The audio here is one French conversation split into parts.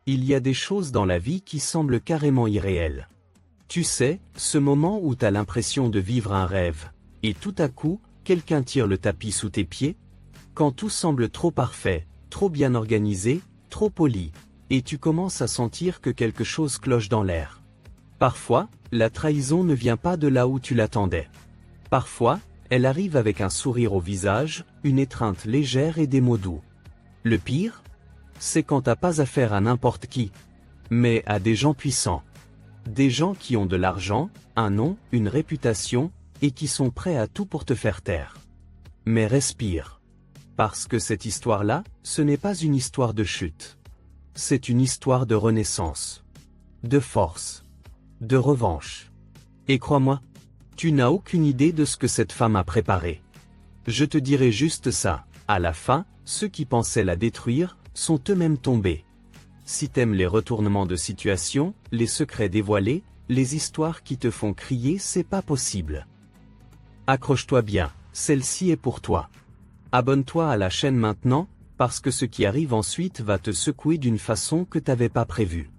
Il y a des choses dans la vie qui semblent carrément irréelles. Tu sais, ce moment où t'as l'impression de vivre un rêve, et tout à coup, quelqu'un tire le tapis sous tes pieds? Quand tout semble trop parfait, trop bien organisé, trop poli, et tu commences à sentir que quelque chose cloche dans l'air. Parfois, la trahison ne vient pas de là où tu l'attendais. Parfois, elle arrive avec un sourire au visage, une étreinte légère et des mots doux. Le pire, c'est quand t'as pas affaire à n'importe qui, mais à des gens puissants. Des gens qui ont de l'argent, un nom, une réputation, et qui sont prêts à tout pour te faire taire. Mais respire. Parce que cette histoire-là, ce n'est pas une histoire de chute. C'est une histoire de renaissance. De force. De revanche. Et crois-moi, tu n'as aucune idée de ce que cette femme a préparé. Je te dirai juste ça, à la fin, ceux qui pensaient la détruire, sont eux-mêmes tombés. Si t'aimes les retournements de situation, les secrets dévoilés, les histoires qui te font crier, c'est pas possible. Accroche-toi bien, celle-ci est pour toi. Abonne-toi à la chaîne maintenant, parce que ce qui arrive ensuite va te secouer d'une façon que t'avais pas prévue.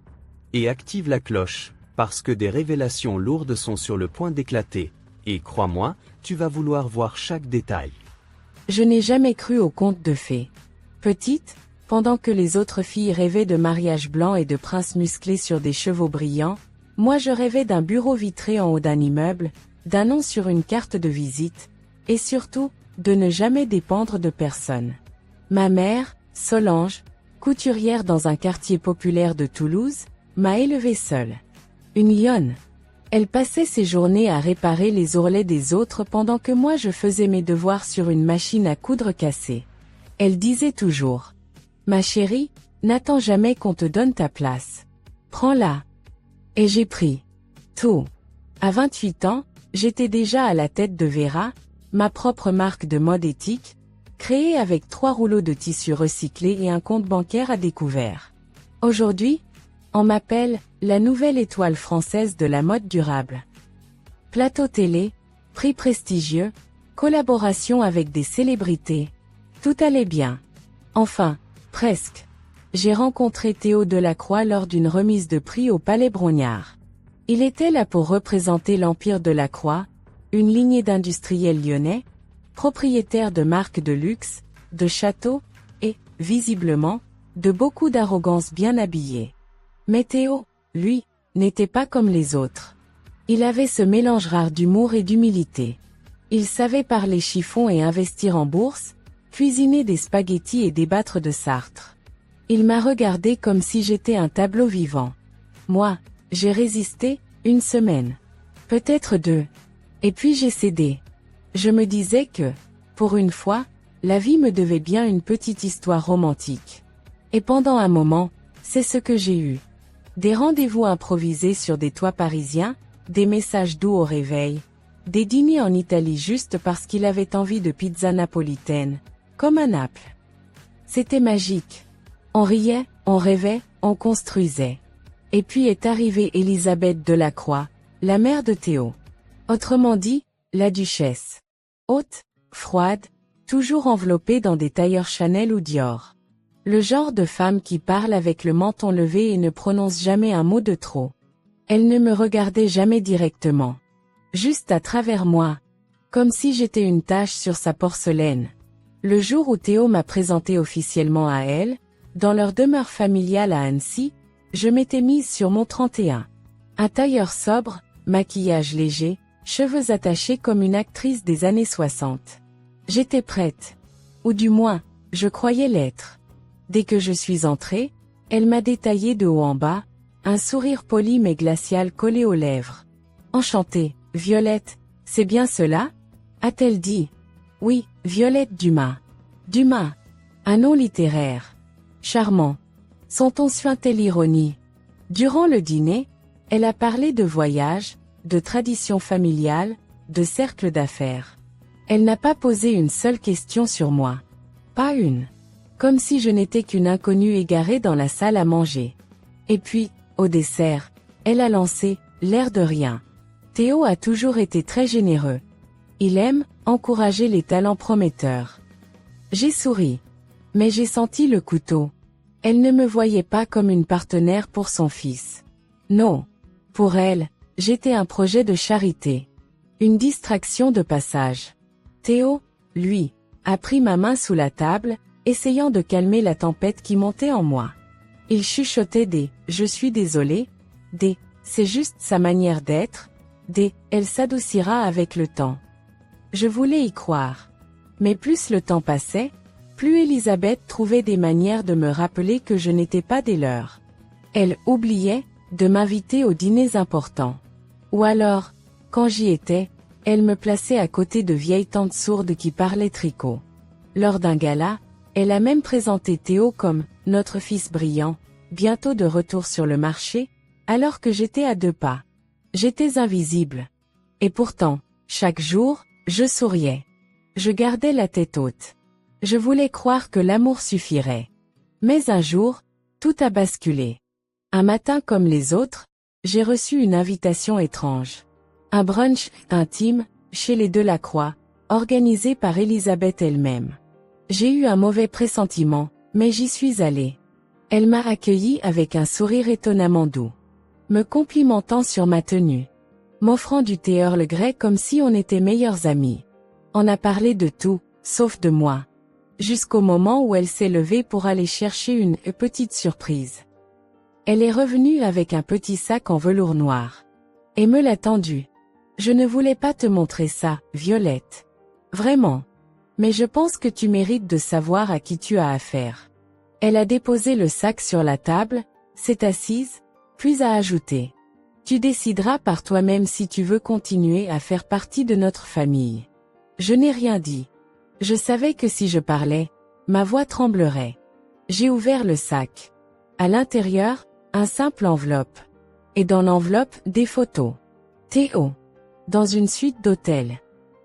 Et active la cloche, parce que des révélations lourdes sont sur le point d'éclater, et crois-moi, tu vas vouloir voir chaque détail. Je n'ai jamais cru aux contes de fées. Petite, pendant que les autres filles rêvaient de mariages blancs et de princes musclés sur des chevaux brillants, moi je rêvais d'un bureau vitré en haut d'un immeuble, d'un nom sur une carte de visite, et surtout, de ne jamais dépendre de personne. Ma mère, Solange, couturière dans un quartier populaire de Toulouse, m'a élevée seule. Une lionne. Elle passait ses journées à réparer les ourlets des autres pendant que moi je faisais mes devoirs sur une machine à coudre cassée. Elle disait toujours: « Ma chérie, n'attends jamais qu'on te donne ta place. Prends-la. » Et j'ai pris. Tout. À 28 ans, j'étais déjà à la tête de Vera, ma propre marque de mode éthique, créée avec 3 rouleaux de tissu recyclé et un compte bancaire à découvert. Aujourd'hui, on m'appelle la nouvelle étoile française de la mode durable. Plateau télé, prix prestigieux, collaboration avec des célébrités. Tout allait bien. Enfin, presque. J'ai rencontré Théo Delacroix lors d'une remise de prix au Palais Brongniart. Il était là pour représenter l'Empire Delacroix, une lignée d'industriels lyonnais, propriétaires de marques de luxe, de châteaux, et, visiblement, de beaucoup d'arrogance bien habillés. Mais Théo, lui, n'était pas comme les autres. Il avait ce mélange rare d'humour et d'humilité. Il savait parler chiffon et investir en bourse, cuisiner des spaghettis et débattre de Sartre. Il m'a regardé comme si j'étais un tableau vivant. Moi, j'ai résisté, 1 semaine. Peut-être 2. Et puis j'ai cédé. Je me disais que, pour une fois, la vie me devait bien une petite histoire romantique. Et pendant un moment, c'est ce que j'ai eu. Des rendez-vous improvisés sur des toits parisiens, des messages doux au réveil, des dîners en Italie juste parce qu'il avait envie de pizza napolitaine, comme à Naples. C'était magique. On riait, on rêvait, on construisait. Et puis est arrivée Elisabeth Delacroix, la mère de Théo. Autrement dit, la duchesse. Haute, froide, toujours enveloppée dans des tailleurs Chanel ou Dior. Le genre de femme qui parle avec le menton levé et ne prononce jamais un mot de trop. Elle ne me regardait jamais directement. Juste à travers moi. Comme si j'étais une tache sur sa porcelaine. Le jour où Théo m'a présenté officiellement à elle, dans leur demeure familiale à Annecy, je m'étais mise sur mon 31. Un tailleur sobre, maquillage léger, cheveux attachés comme une actrice des années 60. J'étais prête. Ou du moins, je croyais l'être. Dès que je suis entrée, elle m'a détaillé de haut en bas, un sourire poli mais glacial collé aux lèvres. Enchantée, Violette, c'est bien cela? A-t-elle dit. Oui, Violette Dumas. Dumas. Un nom littéraire. Charmant. Son ton suintait l'ironie. Durant le dîner, elle a parlé de voyage, de traditions familiales, de cercle d'affaires. Elle n'a pas posé une seule question sur moi. Pas une. Comme si je n'étais qu'une inconnue égarée dans la salle à manger. Et puis, au dessert, elle a lancé « l'air de rien ». Théo a toujours été très généreux. Il aime encourager les talents prometteurs. J'ai souri. Mais j'ai senti le couteau. Elle ne me voyait pas comme une partenaire pour son fils. Non. Pour elle, j'étais un projet de charité. Une distraction de passage. Théo, lui, a pris ma main sous la table, essayant de calmer la tempête qui montait en moi. Il chuchotait des « je suis désolé », des « c'est juste sa manière d'être », des « elle s'adoucira avec le temps ». Je voulais y croire. Mais plus le temps passait, plus Elisabeth trouvait des manières de me rappeler que je n'étais pas des leurs. Elle oubliait de m'inviter aux dîners importants. Ou alors, quand j'y étais, elle me plaçait à côté de vieilles tantes sourdes qui parlaient tricot. Lors d'un gala, elle a même présenté Théo comme « notre fils brillant », bientôt de retour sur le marché, alors que j'étais à 2 pas. J'étais invisible. Et pourtant, chaque jour, je souriais. Je gardais la tête haute. Je voulais croire que l'amour suffirait. Mais un jour, tout a basculé. Un matin comme les autres, j'ai reçu une invitation étrange. Un brunch intime, chez les Delacroix, organisé par Elisabeth elle-même. J'ai eu un mauvais pressentiment, mais j'y suis allée. Elle m'a accueilli avec un sourire étonnamment doux. Me complimentant sur ma tenue. M'offrant du thé Earl Grey comme si on était meilleurs amis. On a parlé de tout, sauf de moi. Jusqu'au moment où elle s'est levée pour aller chercher une petite surprise. Elle est revenue avec un petit sac en velours noir. Et me l'a tendu. Je ne voulais pas te montrer ça, Violette. Vraiment. Mais je pense que tu mérites de savoir à qui tu as affaire. Elle a déposé le sac sur la table, s'est assise, puis a ajouté. Tu décideras par toi-même si tu veux continuer à faire partie de notre famille. Je n'ai rien dit. Je savais que si je parlais, ma voix tremblerait. J'ai ouvert le sac. À l'intérieur, un simple enveloppe. Et dans l'enveloppe, des photos. Théo. Dans une suite d'hôtels.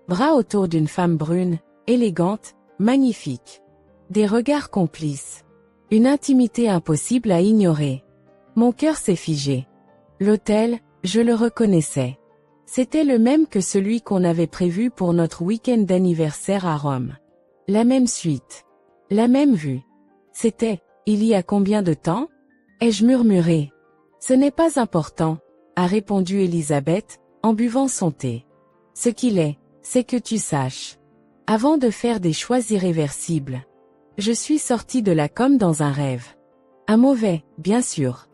Bras autour d'une femme brune, élégante, magnifique. Des regards complices. Une intimité impossible à ignorer. Mon cœur s'est figé. L'hôtel, je le reconnaissais. C'était le même que celui qu'on avait prévu pour notre week-end d'anniversaire à Rome. La même suite. La même vue. C'était, il y a combien de temps? Ai-je murmuré. Ce n'est pas important, a répondu Elisabeth, en buvant son thé. Ce qu'il est, c'est que tu saches. Avant de faire des choix irréversibles. Je suis sortie de là comme dans un rêve. Un mauvais, bien sûr.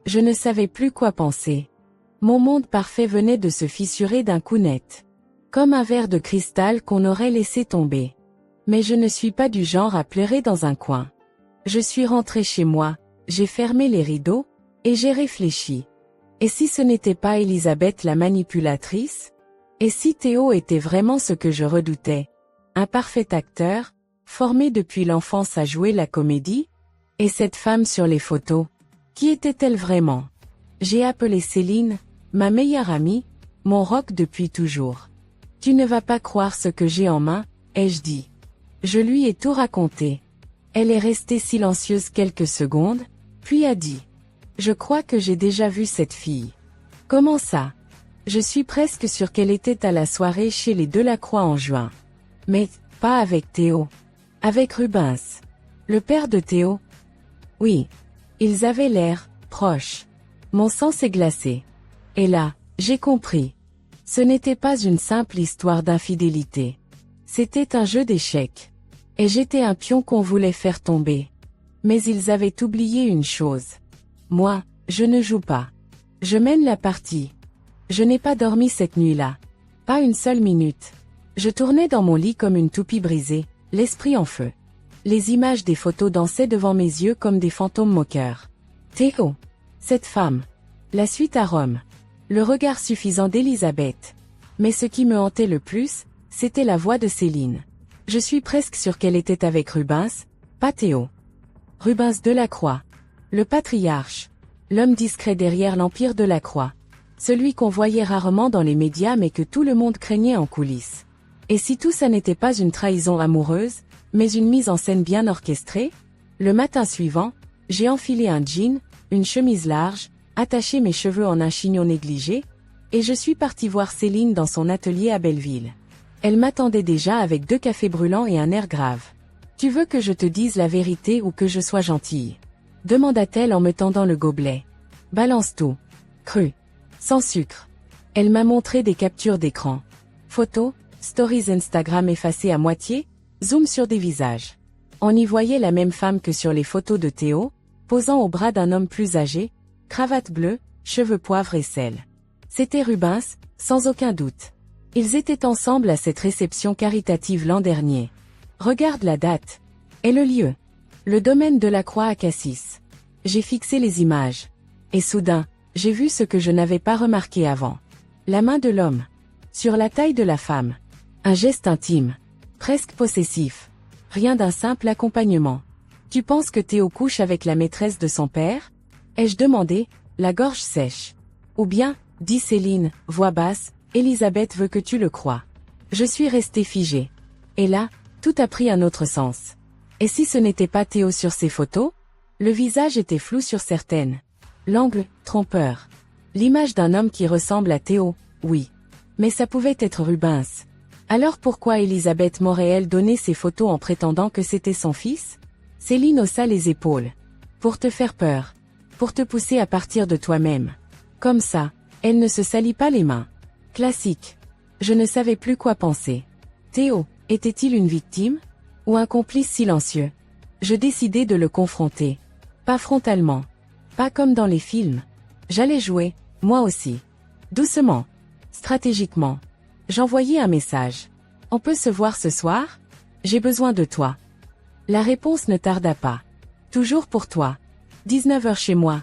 Je ne savais plus quoi penser. Mon monde parfait venait de se fissurer d'un coup net. Comme un verre de cristal qu'on aurait laissé tomber. Mais je ne suis pas du genre à pleurer dans un coin. Je suis rentrée chez moi, j'ai fermé les rideaux, et j'ai réfléchi. Et si ce n'était pas Elisabeth la manipulatrice? Et si Théo était vraiment ce que je redoutais? Un parfait acteur, formé depuis l'enfance à jouer la comédie? Et cette femme sur les photos? Qui était-elle vraiment? J'ai appelé Céline, ma meilleure amie, mon roc depuis toujours. Tu ne vas pas croire ce que j'ai en main, ai-je dit. Je lui ai tout raconté. Elle est restée silencieuse quelques secondes, puis a dit. Je crois que j'ai déjà vu cette fille. Comment ça? Je suis presque sûre qu'elle était à la soirée chez les Delacroix en juin. Mais, pas avec Théo. Avec Rubens. Le père de Théo. Oui. Ils avaient l'air proches. Mon sang s'est glacé. Et là, j'ai compris. Ce n'était pas une simple histoire d'infidélité. C'était un jeu d'échecs. Et j'étais un pion qu'on voulait faire tomber. Mais ils avaient oublié une chose. Moi, je ne joue pas. Je mène la partie. Je n'ai pas dormi cette nuit-là. Pas une seule minute. Je tournais dans mon lit comme une toupie brisée, l'esprit en feu. Les images des photos dansaient devant mes yeux comme des fantômes moqueurs. Théo. Cette femme. La suite à Rome. Le regard suffisant d'Elisabeth. Mais ce qui me hantait le plus, c'était la voix de Céline. Je suis presque sûre qu'elle était avec Rubens, pas Théo. Rubens Delacroix. Le patriarche. L'homme discret derrière l'empire Delacroix. Celui qu'on voyait rarement dans les médias mais que tout le monde craignait en coulisses. Et si tout ça n'était pas une trahison amoureuse, mais une mise en scène bien orchestrée? Le matin suivant, j'ai enfilé un jean, une chemise large, attaché mes cheveux en un chignon négligé, et je suis partie voir Céline dans son atelier à Belleville. Elle m'attendait déjà avec 2 cafés brûlants et un air grave. Tu veux que je te dise la vérité ou que je sois gentille? demanda-t-elle en me tendant le gobelet. Balance tout. Cru. Sans sucre. Elle m'a montré des captures d'écran. Photos, stories Instagram effacées à moitié, zoom sur des visages. On y voyait la même femme que sur les photos de Théo, posant au bras d'un homme plus âgé, cravate bleue, cheveux poivre et sel. C'était Rubens, sans aucun doute. Ils étaient ensemble à cette réception caritative l'an dernier. Regarde la date. Et le lieu. Le domaine de la Croix à Cassis. J'ai fixé les images. Et soudain, j'ai vu ce que je n'avais pas remarqué avant. La main de l'homme. Sur la taille de la femme. Un geste intime. Presque possessif. Rien d'un simple accompagnement. Tu penses que Théo couche avec la maîtresse de son père? Ai-je demandé, la gorge sèche. Ou bien, dit Céline, voix basse, Elisabeth veut que tu le croies. Je suis restée figée. Et là, tout a pris un autre sens. Et si ce n'était pas Théo sur ces photos? Le visage était flou sur certaines. L'angle, trompeur. L'image d'un homme qui ressemble à Théo, oui. Mais ça pouvait être Rubens. Alors pourquoi Elisabeth m'aurait-elle donné ces photos en prétendant que c'était son fils? Céline haussa les épaules. Pour te faire peur. Pour te pousser à partir de toi-même. Comme ça, elle ne se salit pas les mains. Classique. Je ne savais plus quoi penser. Théo, était-il une victime? Ou un complice silencieux? Je décidai de le confronter. Pas frontalement. Pas comme dans les films. J'allais jouer, moi aussi. Doucement. Stratégiquement. J'envoyai un message. On peut se voir ce soir? J'ai besoin de toi. La réponse ne tarda pas. Toujours pour toi. 19h chez moi.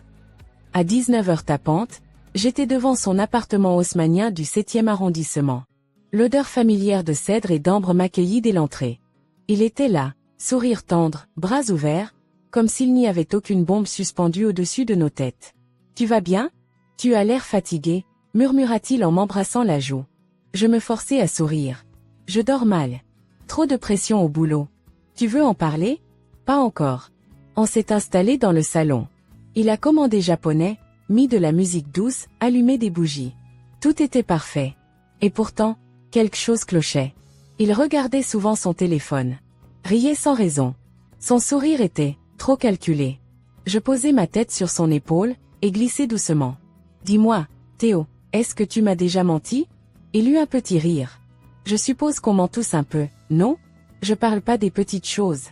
À 19h tapante, j'étais devant son appartement haussmannien du 7e arrondissement. L'odeur familière de cèdre et d'ambre m'accueillit dès l'entrée. Il était là, sourire tendre, bras ouverts, comme s'il n'y avait aucune bombe suspendue au-dessus de nos têtes. Tu vas bien? Tu as l'air fatigué, murmura-t-il en m'embrassant la joue. Je me forçai à sourire. Je dors mal. Trop de pression au boulot. Tu veux en parler? Pas encore. On s'est installé dans le salon. Il a commandé japonais, mis de la musique douce, allumé des bougies. Tout était parfait. Et pourtant, quelque chose clochait. Il regardait souvent son téléphone. Riait sans raison. Son sourire était trop calculé. Je posai ma tête sur son épaule, et glissai doucement. Dis-moi, Théo, est-ce que tu m'as déjà menti? Il eut un petit rire. Je suppose qu'on ment tous un peu, non? Je parle pas des petites choses.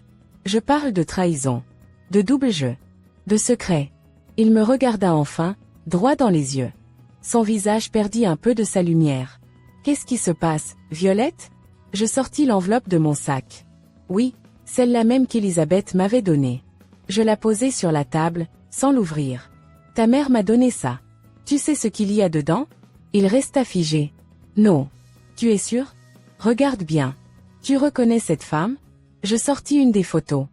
Je parle de trahison. De double jeu. De secret. Il me regarda enfin, droit dans les yeux. Son visage perdit un peu de sa lumière. Qu'est-ce qui se passe, Violette? Je sortis l'enveloppe de mon sac. Oui, celle-là même qu'Elisabeth m'avait donnée. Je la posai sur la table, sans l'ouvrir. Ta mère m'a donné ça. Tu sais ce qu'il y a dedans? Il resta figé. Non. Tu es sûr? Regarde bien. Tu reconnais cette femme? Je sortis une des photos.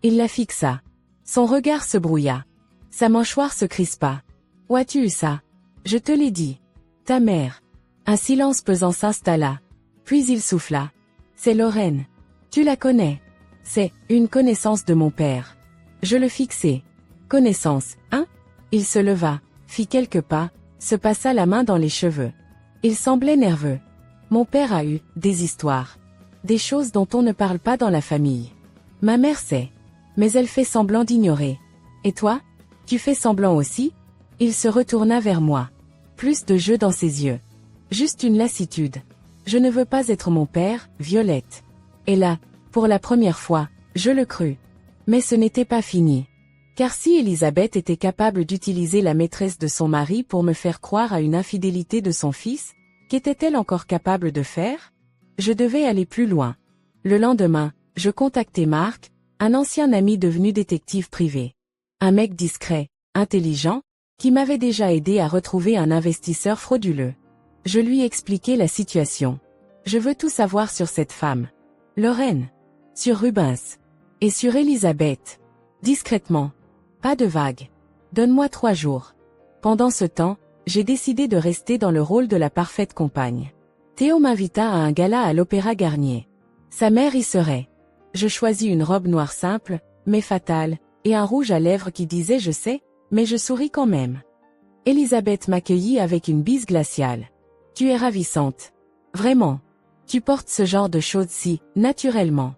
Il la fixa. Son regard se brouilla. Sa mâchoire se crispa. Où as-tu eu ça? Je te l'ai dit. Ta mère. Un silence pesant s'installa. Puis il souffla. C'est Lorraine. Tu la connais? C'est une connaissance de mon père. Je le fixai. Connaissance, hein? Il se leva, fit quelques pas, se passa la main dans les cheveux. Il semblait nerveux. Mon père a eu des histoires. Des choses dont on ne parle pas dans la famille. Ma mère sait. Mais elle fait semblant d'ignorer. Et toi? Tu fais semblant aussi? Il se retourna vers moi. Plus de jeu dans ses yeux. Juste une lassitude. Je ne veux pas être mon père, Violette. Et là, pour la première fois, je le crus. Mais ce n'était pas fini. Car si Elisabeth était capable d'utiliser la maîtresse de son mari pour me faire croire à une infidélité de son fils, qu'était-elle encore capable de faire? Je devais aller plus loin. Le lendemain, je contactai Marc, un ancien ami devenu détective privé. Un mec discret, intelligent, qui m'avait déjà aidé à retrouver un investisseur frauduleux. Je lui expliquai la situation. Je veux tout savoir sur cette femme. Lorraine. Sur Rubens. Et sur Elisabeth. Discrètement. Pas de vague. Donne-moi 3 jours. Pendant ce temps, j'ai décidé de rester dans le rôle de la parfaite compagne. Théo m'invita à un gala à l'Opéra Garnier. Sa mère y serait. Je choisis une robe noire simple, mais fatale, et un rouge à lèvres qui disait je sais, mais je souris quand même. Elisabeth m'accueillit avec une bise glaciale. Tu es ravissante. Vraiment. Tu portes ce genre de choses si, naturellement.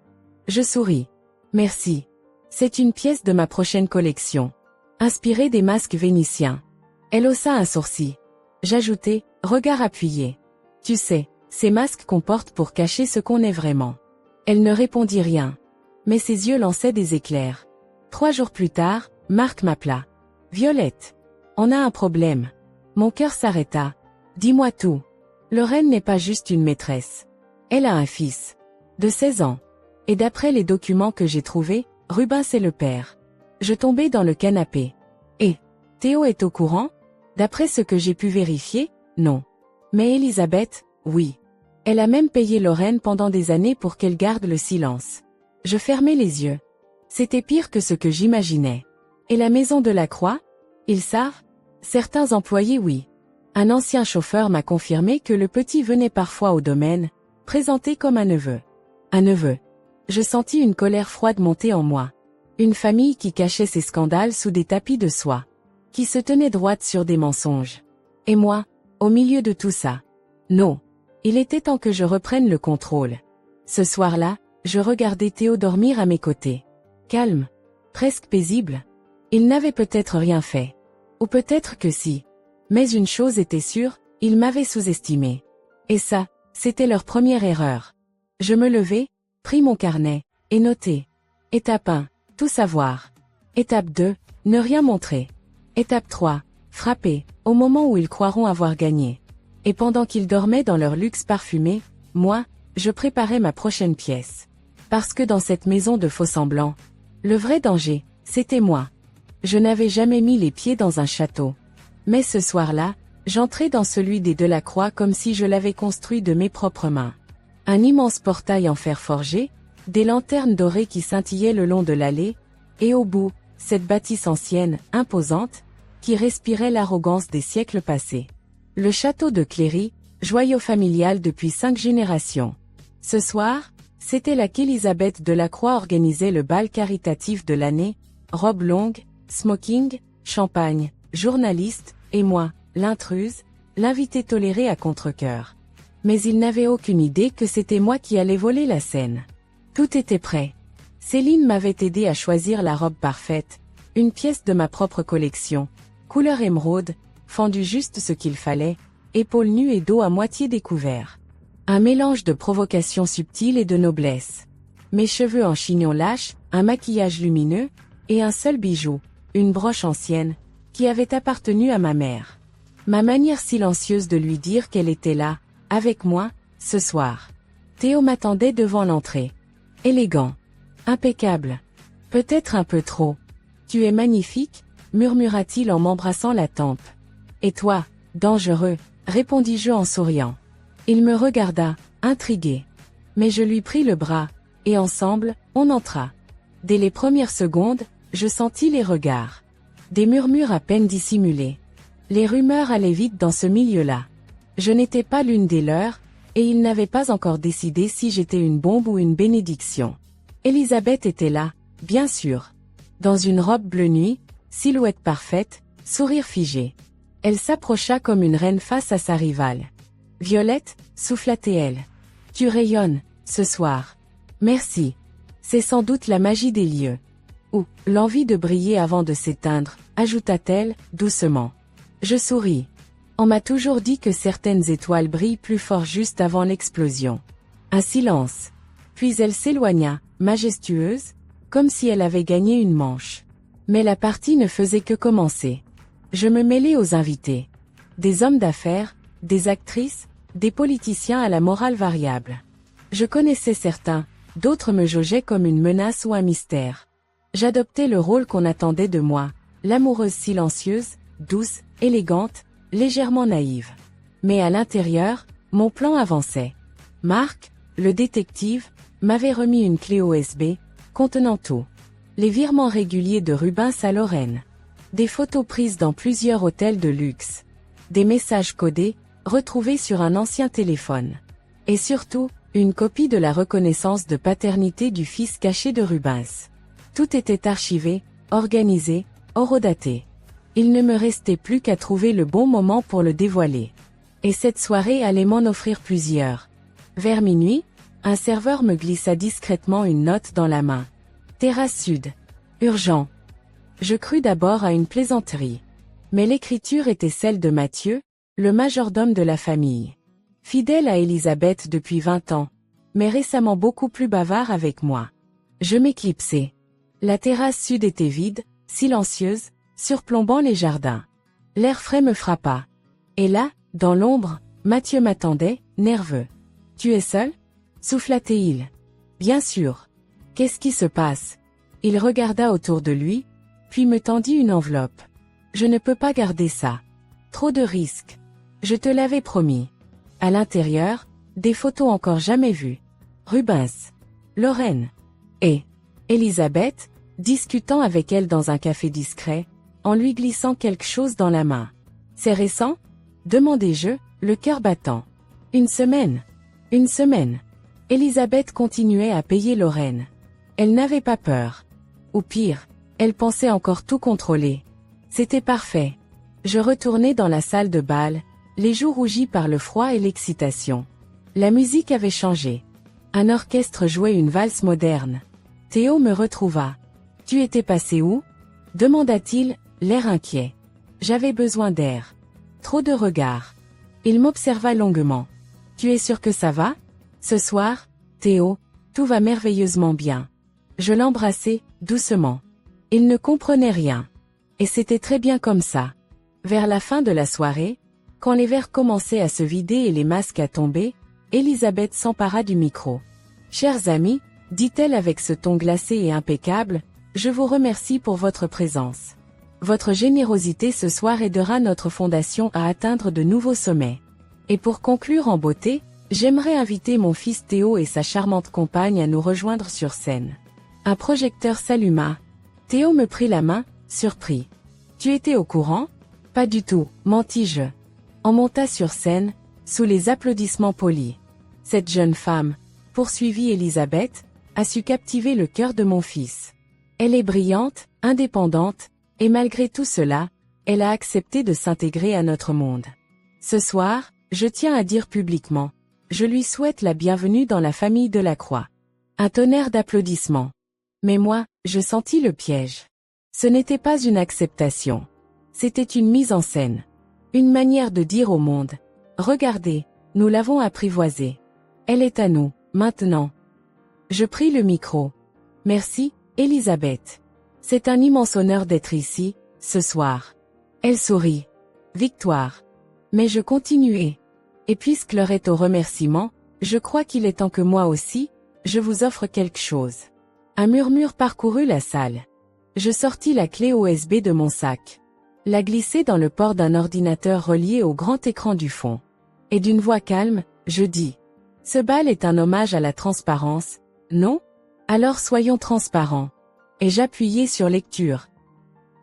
Je souris. Merci. C'est une pièce de ma prochaine collection. Inspiré des masques vénitiens. Elle haussa un sourcil. J'ajoutai, regard appuyé. Tu sais, ces masques qu'on porte pour cacher ce qu'on est vraiment. Elle ne répondit rien. Mais ses yeux lançaient des éclairs. 3 jours plus tard, Marc m'appela. Violette. On a un problème. Mon cœur s'arrêta. Dis-moi tout. Lorraine n'est pas juste une maîtresse. Elle a un fils. De 16 ans. Et d'après les documents que j'ai trouvés, Rubens est le père. Je tombai dans le canapé. Et Théo est au courant? D'après ce que j'ai pu vérifier, non. Mais Elisabeth, oui. Elle a même payé Lorraine pendant des années pour qu'elle garde le silence. Je fermai les yeux. C'était pire que ce que j'imaginais. Et la maison de la Croix? Ils savent? Certains employés oui. Un ancien chauffeur m'a confirmé que le petit venait parfois au domaine, présenté comme un neveu. Un neveu. Je sentis une colère froide monter en moi. Une famille qui cachait ses scandales sous des tapis de soie. Qui se tenait droite sur des mensonges. Et moi, au milieu de tout ça. Non. Il était temps que je reprenne le contrôle. Ce soir-là, je regardais Théo dormir à mes côtés. Calme. Presque paisible. Il n'avait peut-être rien fait. Ou peut-être que si. Mais une chose était sûre, ils m'avaient sous-estimé. Et ça, c'était leur première erreur. Je me levai, pris mon carnet, et notai. Étape 1, tout savoir. Étape 2, ne rien montrer. Étape 3, frapper, au moment où ils croiront avoir gagné. Et pendant qu'ils dormaient dans leur luxe parfumé, moi, je préparais ma prochaine pièce. Parce que dans cette maison de faux-semblants, le vrai danger, c'était moi. Je n'avais jamais mis les pieds dans un château. Mais ce soir-là, j'entrais dans celui des Delacroix comme si je l'avais construit de mes propres mains. Un immense portail en fer forgé, des lanternes dorées qui scintillaient le long de l'allée, et au bout, cette bâtisse ancienne, imposante, qui respirait l'arrogance des siècles passés. Le château de Cléry, joyau familial depuis 5 générations. Ce soir, c'était là qu'Élisabeth Delacroix organisait le bal caritatif de l'année, robe longue, smoking, champagne, journaliste, et moi, l'intruse, l'invité toléré à contre-cœur. Mais il n'avait aucune idée que c'était moi qui allais voler la scène. Tout était prêt. Céline m'avait aidé à choisir la robe parfaite, une pièce de ma propre collection, couleur émeraude, fendue juste ce qu'il fallait, épaules nues et dos à moitié découvert. Un mélange de provocation subtile et de noblesse. Mes cheveux en chignon lâche, un maquillage lumineux, et un seul bijou, une broche ancienne, qui avait appartenu à ma mère. Ma manière silencieuse de lui dire qu'elle était là, avec moi, ce soir. Théo m'attendait devant l'entrée. Élégant. Impeccable. Peut-être un peu trop. Tu es magnifique, murmura-t-il en m'embrassant la tempe. Et toi, dangereux, répondis-je en souriant. Il me regarda, intrigué. Mais je lui pris le bras, et ensemble, on entra. Dès les premières secondes, je sentis les regards. Des murmures à peine dissimulés. Les rumeurs allaient vite dans ce milieu-là. Je n'étais pas l'une des leurs, et ils n'avaient pas encore décidé si j'étais une bombe ou une bénédiction. Elisabeth était là, bien sûr. Dans une robe bleu nuit, silhouette parfaite, sourire figé. Elle s'approcha comme une reine face à sa rivale. Violette, souffla-t-elle. Tu rayonnes, ce soir. Merci. C'est sans doute la magie des lieux. Ou, l'envie de briller avant de s'éteindre, ajouta-t-elle, doucement. Je souris. On m'a toujours dit que certaines étoiles brillent plus fort juste avant l'explosion. Un silence. Puis elle s'éloigna, majestueuse, comme si elle avait gagné une manche. Mais la partie ne faisait que commencer. Je me mêlai aux invités. Des hommes d'affaires, des actrices, des politiciens à la morale variable. Je connaissais certains, d'autres me jaugeaient comme une menace ou un mystère. J'adoptais le rôle qu'on attendait de moi, l'amoureuse silencieuse, douce, élégante, légèrement naïve. Mais à l'intérieur, mon plan avançait. Marc, le détective, m'avait remis une clé USB, contenant tout. Les virements réguliers de Rubens à Lorraine. Des photos prises dans plusieurs hôtels de luxe. Des messages codés, retrouvés sur un ancien téléphone. Et surtout, une copie de la reconnaissance de paternité du fils caché de Rubens. Tout était archivé, organisé, horodaté. Il ne me restait plus qu'à trouver le bon moment pour le dévoiler. Et cette soirée allait m'en offrir plusieurs. Vers minuit, un serveur me glissa discrètement une note dans la main. Terrasse Sud. Urgent. Je crus d'abord à une plaisanterie. Mais l'écriture était celle de Mathieu, le majordome de la famille. Fidèle à Élisabeth depuis 20 ans, mais récemment beaucoup plus bavard avec moi. Je m'éclipsai. La terrasse sud était vide, silencieuse, surplombant les jardins. L'air frais me frappa. Et là, dans l'ombre, Mathieu m'attendait, nerveux. « Tu es seul » souffla-t-il. « Bien sûr. Qu'est-ce qui se passe » Il regarda autour de lui, puis me tendit une enveloppe. « Je ne peux pas garder ça. Trop de risques. Je te l'avais promis. » À l'intérieur, des photos encore jamais vues. Rubens. Lorraine. Et Élisabeth, discutant avec elle dans un café discret, en lui glissant quelque chose dans la main. « C'est récent » demandai-je, le cœur battant. « Une semaine. Une semaine. » Élisabeth continuait à payer Lorraine. Elle n'avait pas peur. Ou pire, elle pensait encore tout contrôler. C'était parfait. Je retournai dans la salle de bal, les joues rougies par le froid et l'excitation. La musique avait changé. Un orchestre jouait une valse moderne. Théo me retrouva. « Tu étais passé où » demanda-t-il, l'air inquiet. J'avais besoin d'air. Trop de regards. Il m'observa longuement. « Tu es sûr que ça va ?» Ce soir, Théo, tout va merveilleusement bien. Je l'embrassai, doucement. Il ne comprenait rien. Et c'était très bien comme ça. Vers la fin de la soirée, quand les verres commençaient à se vider et les masques à tomber, Élisabeth s'empara du micro. « Chers amis, dit-elle avec ce ton glacé et impeccable, je vous remercie pour votre présence. Votre générosité ce soir aidera notre fondation à atteindre de nouveaux sommets. Et pour conclure en beauté, j'aimerais inviter mon fils Théo et sa charmante compagne à nous rejoindre sur scène. » Un projecteur s'alluma. Théo me prit la main, surpris. « Tu étais au courant ?» « Pas du tout, mentis-je. » On monta sur scène, sous les applaudissements polis. Cette jeune femme, poursuivit Élisabeth, a su captiver le cœur de mon fils. Elle est brillante, indépendante, et malgré tout cela, elle a accepté de s'intégrer à notre monde. Ce soir, je tiens à dire publiquement, je lui souhaite la bienvenue dans la famille de la Croix. Un tonnerre d'applaudissements. Mais moi, je sentis le piège. Ce n'était pas une acceptation. C'était une mise en scène. Une manière de dire au monde, regardez, nous l'avons apprivoisée. Elle est à nous, maintenant. Je pris le micro. Merci, Élisabeth. C'est un immense honneur d'être ici, ce soir. Elle sourit. Victoire. Mais je continuai. Et puisque l'heure est au remerciement, je crois qu'il est temps que moi aussi, je vous offre quelque chose. Un murmure parcourut la salle. Je sortis la clé USB de mon sac. La glissai dans le port d'un ordinateur relié au grand écran du fond. Et d'une voix calme, je dis. Ce bal est un hommage à la transparence, non? Alors soyons transparents. Et j'appuyai sur lecture.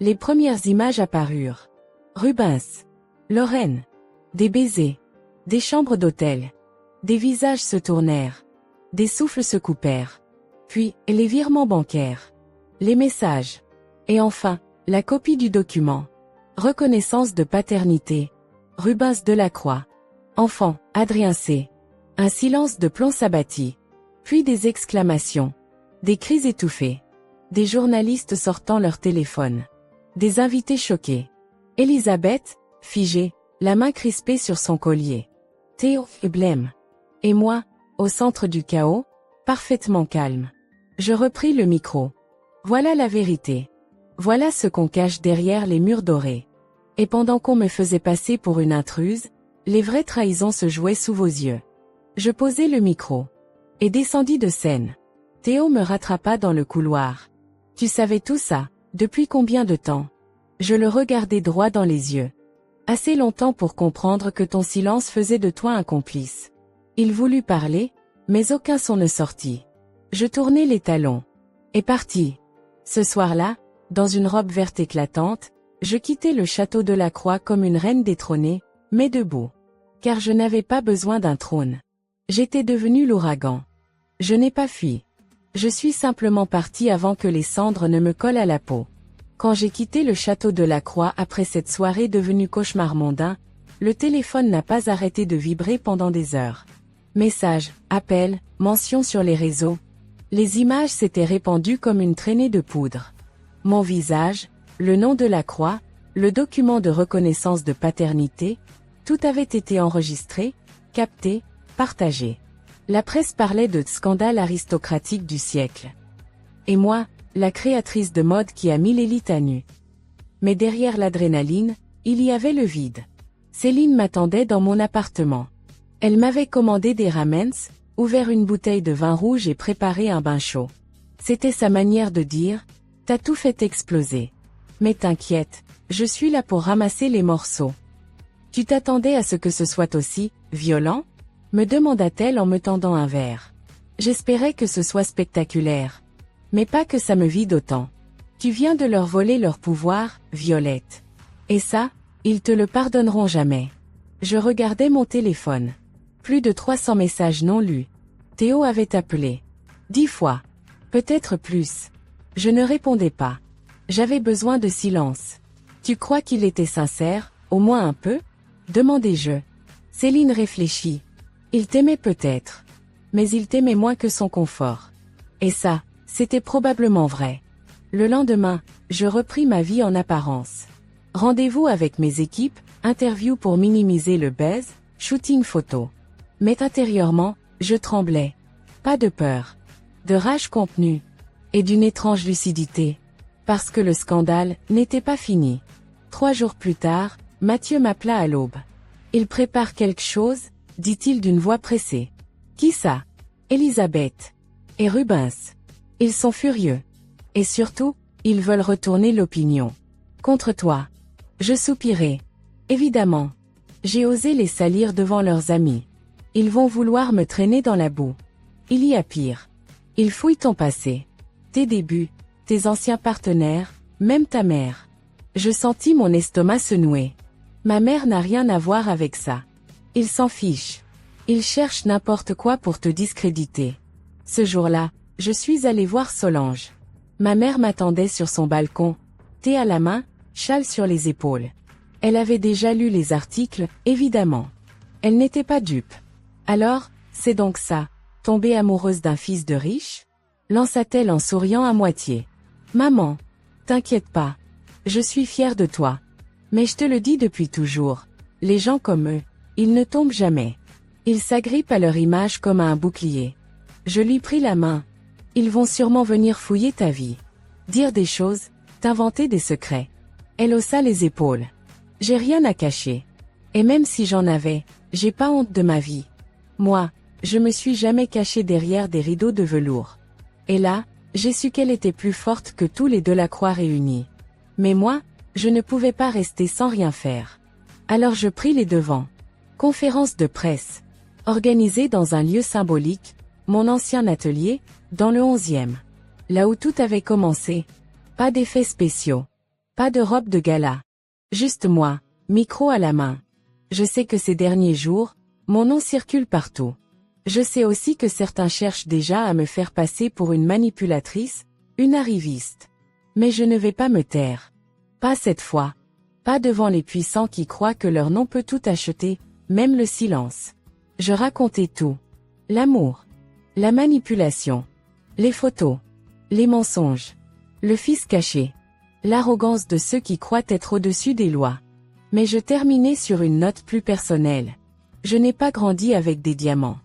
Les premières images apparurent. Rubens. Lorraine. Des baisers. Des chambres d'hôtel. Des visages se tournèrent. Des souffles se coupèrent. Puis, les virements bancaires. Les messages. Et enfin, la copie du document. Reconnaissance de paternité. Rubens Delacroix. Enfant, Adrien C. Un silence de plomb s'abattit. Puis des exclamations. Des cris étouffés. Des journalistes sortant leur téléphone. Des invités choqués. Élisabeth, figée, la main crispée sur son collier. Théo et blême. Et moi, au centre du chaos, parfaitement calme. Je repris le micro. Voilà la vérité. Voilà ce qu'on cache derrière les murs dorés. Et pendant qu'on me faisait passer pour une intruse, les vraies trahisons se jouaient sous vos yeux. Je posai le micro. Et descendis de scène. Théo me rattrapa dans le couloir. Tu savais tout ça, depuis combien de temps? Je le regardai droit dans les yeux. Assez longtemps pour comprendre que ton silence faisait de toi un complice. Il voulut parler, mais aucun son ne sortit. Je tournai les talons. Et partis. Ce soir-là, dans une robe verte éclatante, je quittai le château de la Croix comme une reine détrônée, mais debout. Car je n'avais pas besoin d'un trône. J'étais devenu l'ouragan. Je n'ai pas fui. Je suis simplement parti avant que les cendres ne me collent à la peau. Quand j'ai quitté le château de la Croix après cette soirée devenue cauchemar mondain, le téléphone n'a pas arrêté de vibrer pendant des heures. Messages, appels, mentions sur les réseaux. Les images s'étaient répandues comme une traînée de poudre. Mon visage, le nom de la croix, le document de reconnaissance de paternité, tout avait été enregistré, capté, partagé. La presse parlait de scandale aristocratique du siècle. Et moi, la créatrice de mode qui a mis l'élite à nu. Mais derrière l'adrénaline, il y avait le vide. Céline m'attendait dans mon appartement. Elle m'avait commandé des ramens, ouvert une bouteille de vin rouge et préparé un bain chaud. C'était sa manière de dire, « T'as tout fait exploser. Mais t'inquiète, je suis là pour ramasser les morceaux. » « Tu t'attendais à ce que ce soit aussi violent ?» me demanda-t-elle en me tendant un verre. J'espérais que ce soit spectaculaire. Mais pas que ça me vide autant. Tu viens de leur voler leur pouvoir, Violette. Et ça, ils te le pardonneront jamais. Je regardais mon téléphone. Plus de 300 messages non lus. Théo avait appelé. 10 fois. Peut-être plus. Je ne répondais pas. J'avais besoin de silence. Tu crois qu'il était sincère, au moins un peu ? Demandai-je. Céline réfléchit. Il t'aimait peut-être. Mais il t'aimait moins que son confort. Et ça, c'était probablement vrai. Le lendemain, je repris ma vie en apparence. Rendez-vous avec mes équipes, interview pour minimiser le buzz, shooting photo. Mais intérieurement, je tremblais. Pas de peur. De rage contenue. Et d'une étrange lucidité. Parce que le scandale n'était pas fini. 3 jours plus tard, Mathieu m'appela à l'aube. « Il prépare quelque chose ?» dit-il d'une voix pressée. « Qui ça ?»« Elisabeth. Et Rubens. Ils sont furieux. Et surtout, ils veulent retourner l'opinion. Contre toi. » Je soupirai. Évidemment. J'ai osé les salir devant leurs amis. Ils vont vouloir me traîner dans la boue. Il y a pire. Ils fouillent ton passé. Tes débuts, tes anciens partenaires, même ta mère. Je sentis mon estomac se nouer. Ma mère n'a rien à voir avec ça. Ils s'en fichent. Ils cherchent n'importe quoi pour te discréditer. Ce jour-là, je suis allée voir Solange. Ma mère m'attendait sur son balcon, thé à la main, châle sur les épaules. Elle avait déjà lu les articles, évidemment. Elle n'était pas dupe. Alors, c'est donc ça, tomber amoureuse d'un fils de riche ? Lança-t-elle en souriant à moitié. Maman, t'inquiète pas. Je suis fière de toi. Mais je te le dis depuis toujours, les gens comme eux, ils ne tombent jamais. Ils s'agrippent à leur image comme à un bouclier. Je lui pris la main. Ils vont sûrement venir fouiller ta vie. Dire des choses, t'inventer des secrets. Elle haussa les épaules. J'ai rien à cacher. Et même si j'en avais, j'ai pas honte de ma vie. Moi, je me suis jamais cachée derrière des rideaux de velours. Et là, j'ai su qu'elle était plus forte que tous les Delacroix réunis. Mais moi, je ne pouvais pas rester sans rien faire. Alors je pris les devants. Conférence de presse. Organisée dans un lieu symbolique, mon ancien atelier, dans le 11e. Là où tout avait commencé. Pas d'effets spéciaux. Pas de robe de gala. Juste moi, micro à la main. Je sais que ces derniers jours, mon nom circule partout. Je sais aussi que certains cherchent déjà à me faire passer pour une manipulatrice, une arriviste. Mais je ne vais pas me taire. Pas cette fois. Pas devant les puissants qui croient que leur nom peut tout acheter, même le silence. Je racontais tout. L'amour. La manipulation. Les photos. Les mensonges. Le fils caché. L'arrogance de ceux qui croient être au-dessus des lois. Mais je terminais sur une note plus personnelle. Je n'ai pas grandi avec des diamants.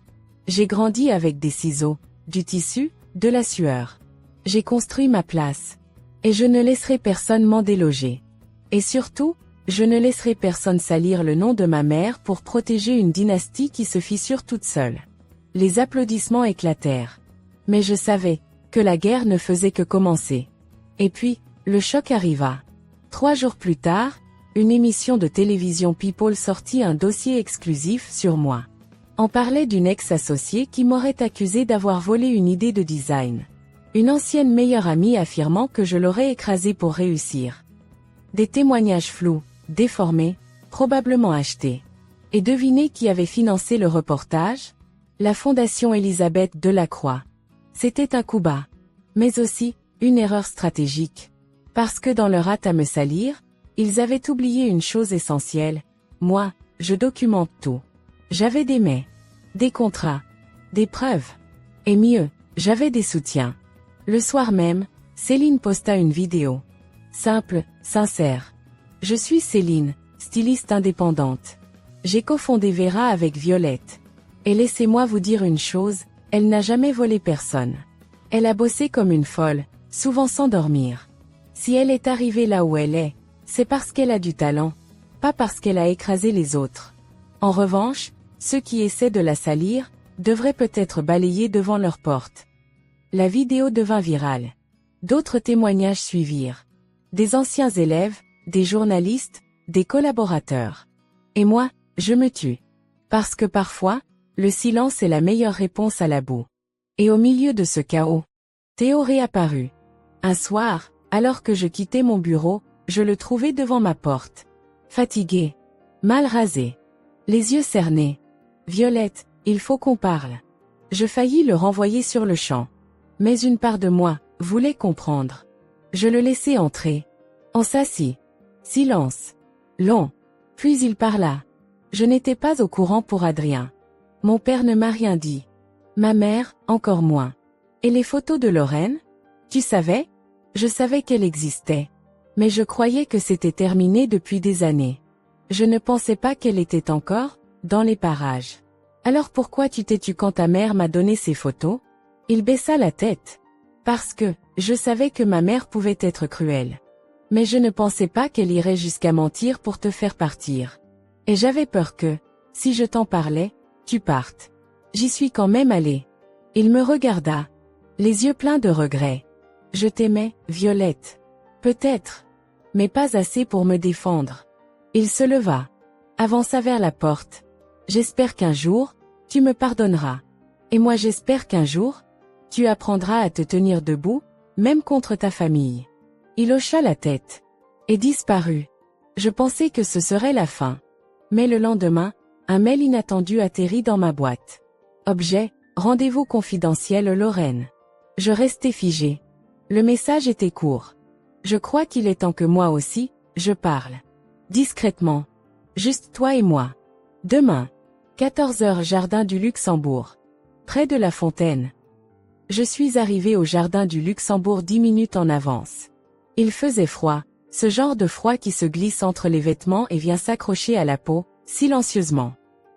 J'ai grandi avec des ciseaux, du tissu, de la sueur. J'ai construit ma place. Et je ne laisserai personne m'en déloger. Et surtout, je ne laisserai personne salir le nom de ma mère pour protéger une dynastie qui se fissure toute seule. Les applaudissements éclatèrent. Mais je savais que la guerre ne faisait que commencer. Et puis, le choc arriva. 3 jours plus tard, une émission de télévision People sortit un dossier exclusif sur moi. On parlait d'une ex-associée qui m'aurait accusé d'avoir volé une idée de design. Une ancienne meilleure amie affirmant que je l'aurais écrasée pour réussir. Des témoignages flous, déformés, probablement achetés. Et devinez qui avait financé le reportage ? La Fondation Elisabeth Delacroix. C'était un coup bas. Mais aussi, une erreur stratégique. Parce que dans leur hâte à me salir, ils avaient oublié une chose essentielle. Moi, je documente tout. J'avais des mais, des contrats, des preuves. Et mieux, j'avais des soutiens. Le soir même, Céline posta une vidéo. Simple, sincère. Je suis Céline, styliste indépendante. J'ai cofondé Vera avec Violette. Et laissez-moi vous dire une chose, elle n'a jamais volé personne. Elle a bossé comme une folle, souvent sans dormir. Si elle est arrivée là où elle est, c'est parce qu'elle a du talent, pas parce qu'elle a écrasé les autres. En revanche, ceux qui essaient de la salir, devraient peut-être balayer devant leur porte. La vidéo devint virale. D'autres témoignages suivirent. Des anciens élèves, des journalistes, des collaborateurs. Et moi, je me tue. Parce que parfois, le silence est la meilleure réponse à la boue. Et au milieu de ce chaos, Théo réapparut. Un soir, alors que je quittais mon bureau, je le trouvais devant ma porte. Fatigué. Mal rasé. Les yeux cernés. Violette, il faut qu'on parle. Je faillis le renvoyer sur le champ. Mais une part de moi voulait comprendre. Je le laissai entrer. On s'assit. Silence. Long. Puis il parla. Je n'étais pas au courant pour Adrien. Mon père ne m'a rien dit. Ma mère, encore moins. Et les photos de Lorraine? Tu savais? Je savais qu'elle existait. Mais je croyais que c'était terminé depuis des années. Je ne pensais pas qu'elle était encore dans les parages. Alors pourquoi tu t'es-tu quand ta mère m'a donné ces photos? Il baissa la tête. Parce que, je savais que ma mère pouvait être cruelle. Mais je ne pensais pas qu'elle irait jusqu'à mentir pour te faire partir. Et j'avais peur que, si je t'en parlais, tu partes. J'y suis quand même allée. Il me regarda. Les yeux pleins de regret. Je t'aimais, Violette. Peut-être. Mais pas assez pour me défendre. Il se leva. Avança vers la porte. J'espère qu'un jour, tu me pardonneras. Et moi j'espère qu'un jour, tu apprendras à te tenir debout, même contre ta famille. Il hocha la tête. Et disparut. Je pensais que ce serait la fin. Mais le lendemain, un mail inattendu atterrit dans ma boîte. Objet, rendez-vous confidentiel Lorraine. Je restai figé. Le message était court. Je crois qu'il est temps que moi aussi, je parle. Discrètement. Juste toi et moi. Demain. 14h Jardin du Luxembourg. Près de la fontaine. Je suis arrivé au Jardin du Luxembourg 10 minutes en avance. Il faisait froid, ce genre de froid qui se glisse entre les vêtements et vient s'accrocher à la peau, silencieusement.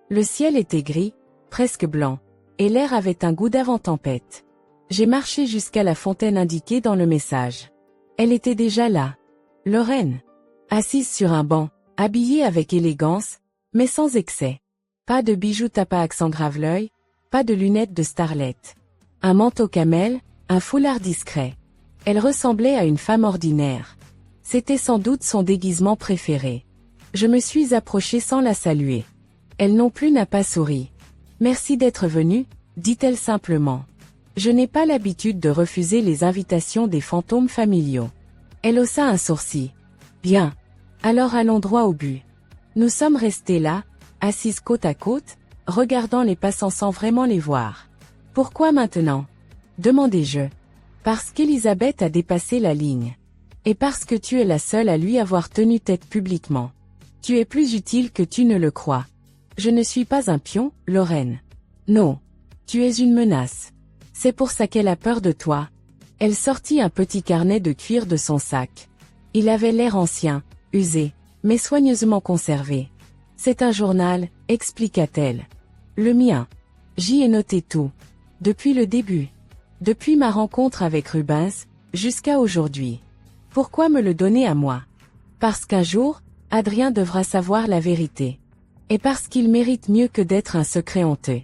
Le ciel était gris, presque blanc, et l'air avait un goût d'avant-tempête. J'ai marché jusqu'à la fontaine indiquée dans le message. Elle était déjà là. Lorraine. Assise sur un banc, habillée avec élégance, mais sans excès. Pas de bijoux tapas accent grave-l'œil, pas de lunettes de starlette. Un manteau camel, un foulard discret. Elle ressemblait à une femme ordinaire. C'était sans doute son déguisement préféré. Je me suis approché sans la saluer. Elle non plus n'a pas souri. Merci d'être venue, dit-elle simplement. Je n'ai pas l'habitude de refuser les invitations des fantômes familiaux. Elle haussa un sourcil. Bien. Alors allons droit au but. Nous sommes restés là, assises côte à côte, regardant les passants sans vraiment les voir. Pourquoi maintenant? Demandai-je. Parce qu'Elisabeth a dépassé la ligne. Et parce que tu es la seule à lui avoir tenu tête publiquement. Tu es plus utile que tu ne le crois. Je ne suis pas un pion, Lorraine. Non. Tu es une menace. C'est pour ça qu'elle a peur de toi. Elle sortit un petit carnet de cuir de son sac. Il avait l'air ancien, usé, mais soigneusement conservé. C'est un journal, expliqua-t-elle. Le mien. J'y ai noté tout. Depuis le début. Depuis ma rencontre avec Rubens, jusqu'à aujourd'hui. Pourquoi me le donner à moi? Parce qu'un jour, Adrien devra savoir la vérité. Et parce qu'il mérite mieux que d'être un secret honteux.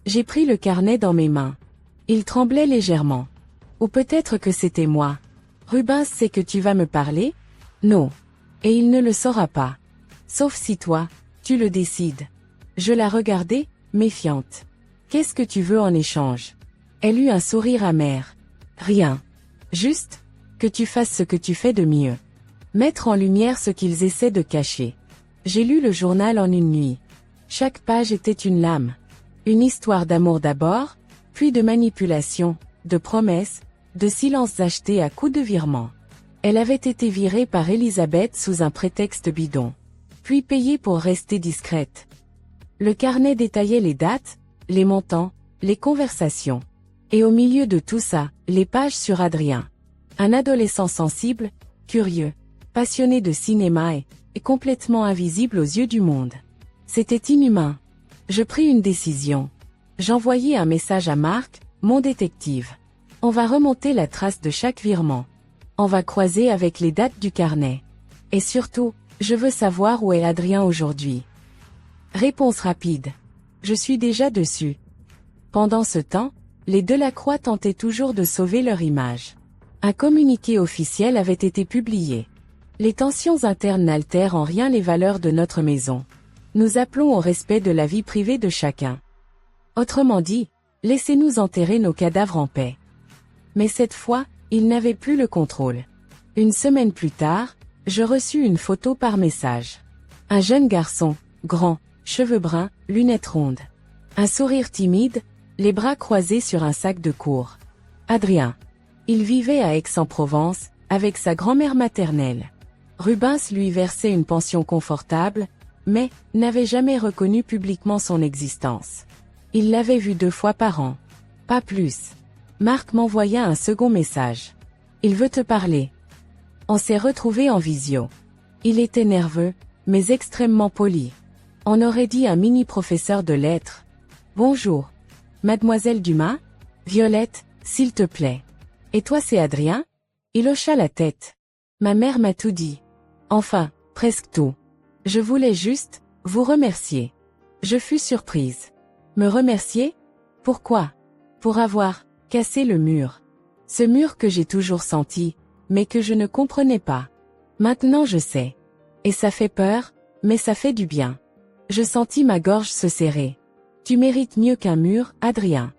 J'ai pris le carnet dans mes mains. Il tremblait légèrement. Ou peut-être que c'était moi. Rubens sait que tu vas me parler? Non. Et il ne le saura pas. Sauf si toi, tu le décides. Je la regardai, méfiante. Qu'est-ce que tu veux en échange? Elle eut un sourire amer. Rien. Juste, que tu fasses ce que tu fais de mieux. Mettre en lumière ce qu'ils essaient de cacher. J'ai lu le journal en une nuit. Chaque page était une lame. Une histoire d'amour d'abord, puis de manipulation, de promesses, de silences achetés à coups de virement. Elle avait été virée par Elisabeth sous un prétexte bidon. Puis payée pour rester discrète. Le carnet détaillait les dates, les montants, les conversations. Et au milieu de tout ça, les pages sur Adrien. Un adolescent sensible, curieux, passionné de cinéma et complètement invisible aux yeux du monde. C'était inhumain. Je pris une décision. J'envoyai un message à Marc, mon détective. On va remonter la trace de chaque virement. On va croiser avec les dates du carnet. Et surtout, je veux savoir où est Adrien aujourd'hui. Réponse rapide. Je suis déjà dessus. Pendant ce temps, les Delacroix tentaient toujours de sauver leur image. Un communiqué officiel avait été publié. Les tensions internes n'altèrent en rien les valeurs de notre maison. Nous appelons au respect de la vie privée de chacun. Autrement dit, laissez-nous enterrer nos cadavres en paix. Mais cette fois, ils n'avaient plus le contrôle. Une semaine plus tard, je reçus une photo par message. Un jeune garçon, grand, cheveux bruns, lunettes rondes. Un sourire timide, les bras croisés sur un sac de cours. Adrien. Il vivait à Aix-en-Provence, avec sa grand-mère maternelle. Rubens lui versait une pension confortable, mais n'avait jamais reconnu publiquement son existence. Il l'avait vu 2 fois par an. Pas plus. Marc m'envoya un second message. Il veut te parler. On s'est retrouvés en visio. Il était nerveux, mais extrêmement poli. On aurait dit un mini-professeur de lettres. Bonjour. Mademoiselle Dumas? Violette, s'il te plaît. Et toi c'est Adrien? Il hocha la tête. Ma mère m'a tout dit. Enfin, presque tout. Je voulais juste vous remercier. Je fus surprise. Me remercier? Pourquoi? Pour avoir cassé le mur. Ce mur que j'ai toujours senti, mais que je ne comprenais pas. Maintenant je sais. Et ça fait peur, mais ça fait du bien. Je sentis ma gorge se serrer. Tu mérites mieux qu'un mur, Adrien.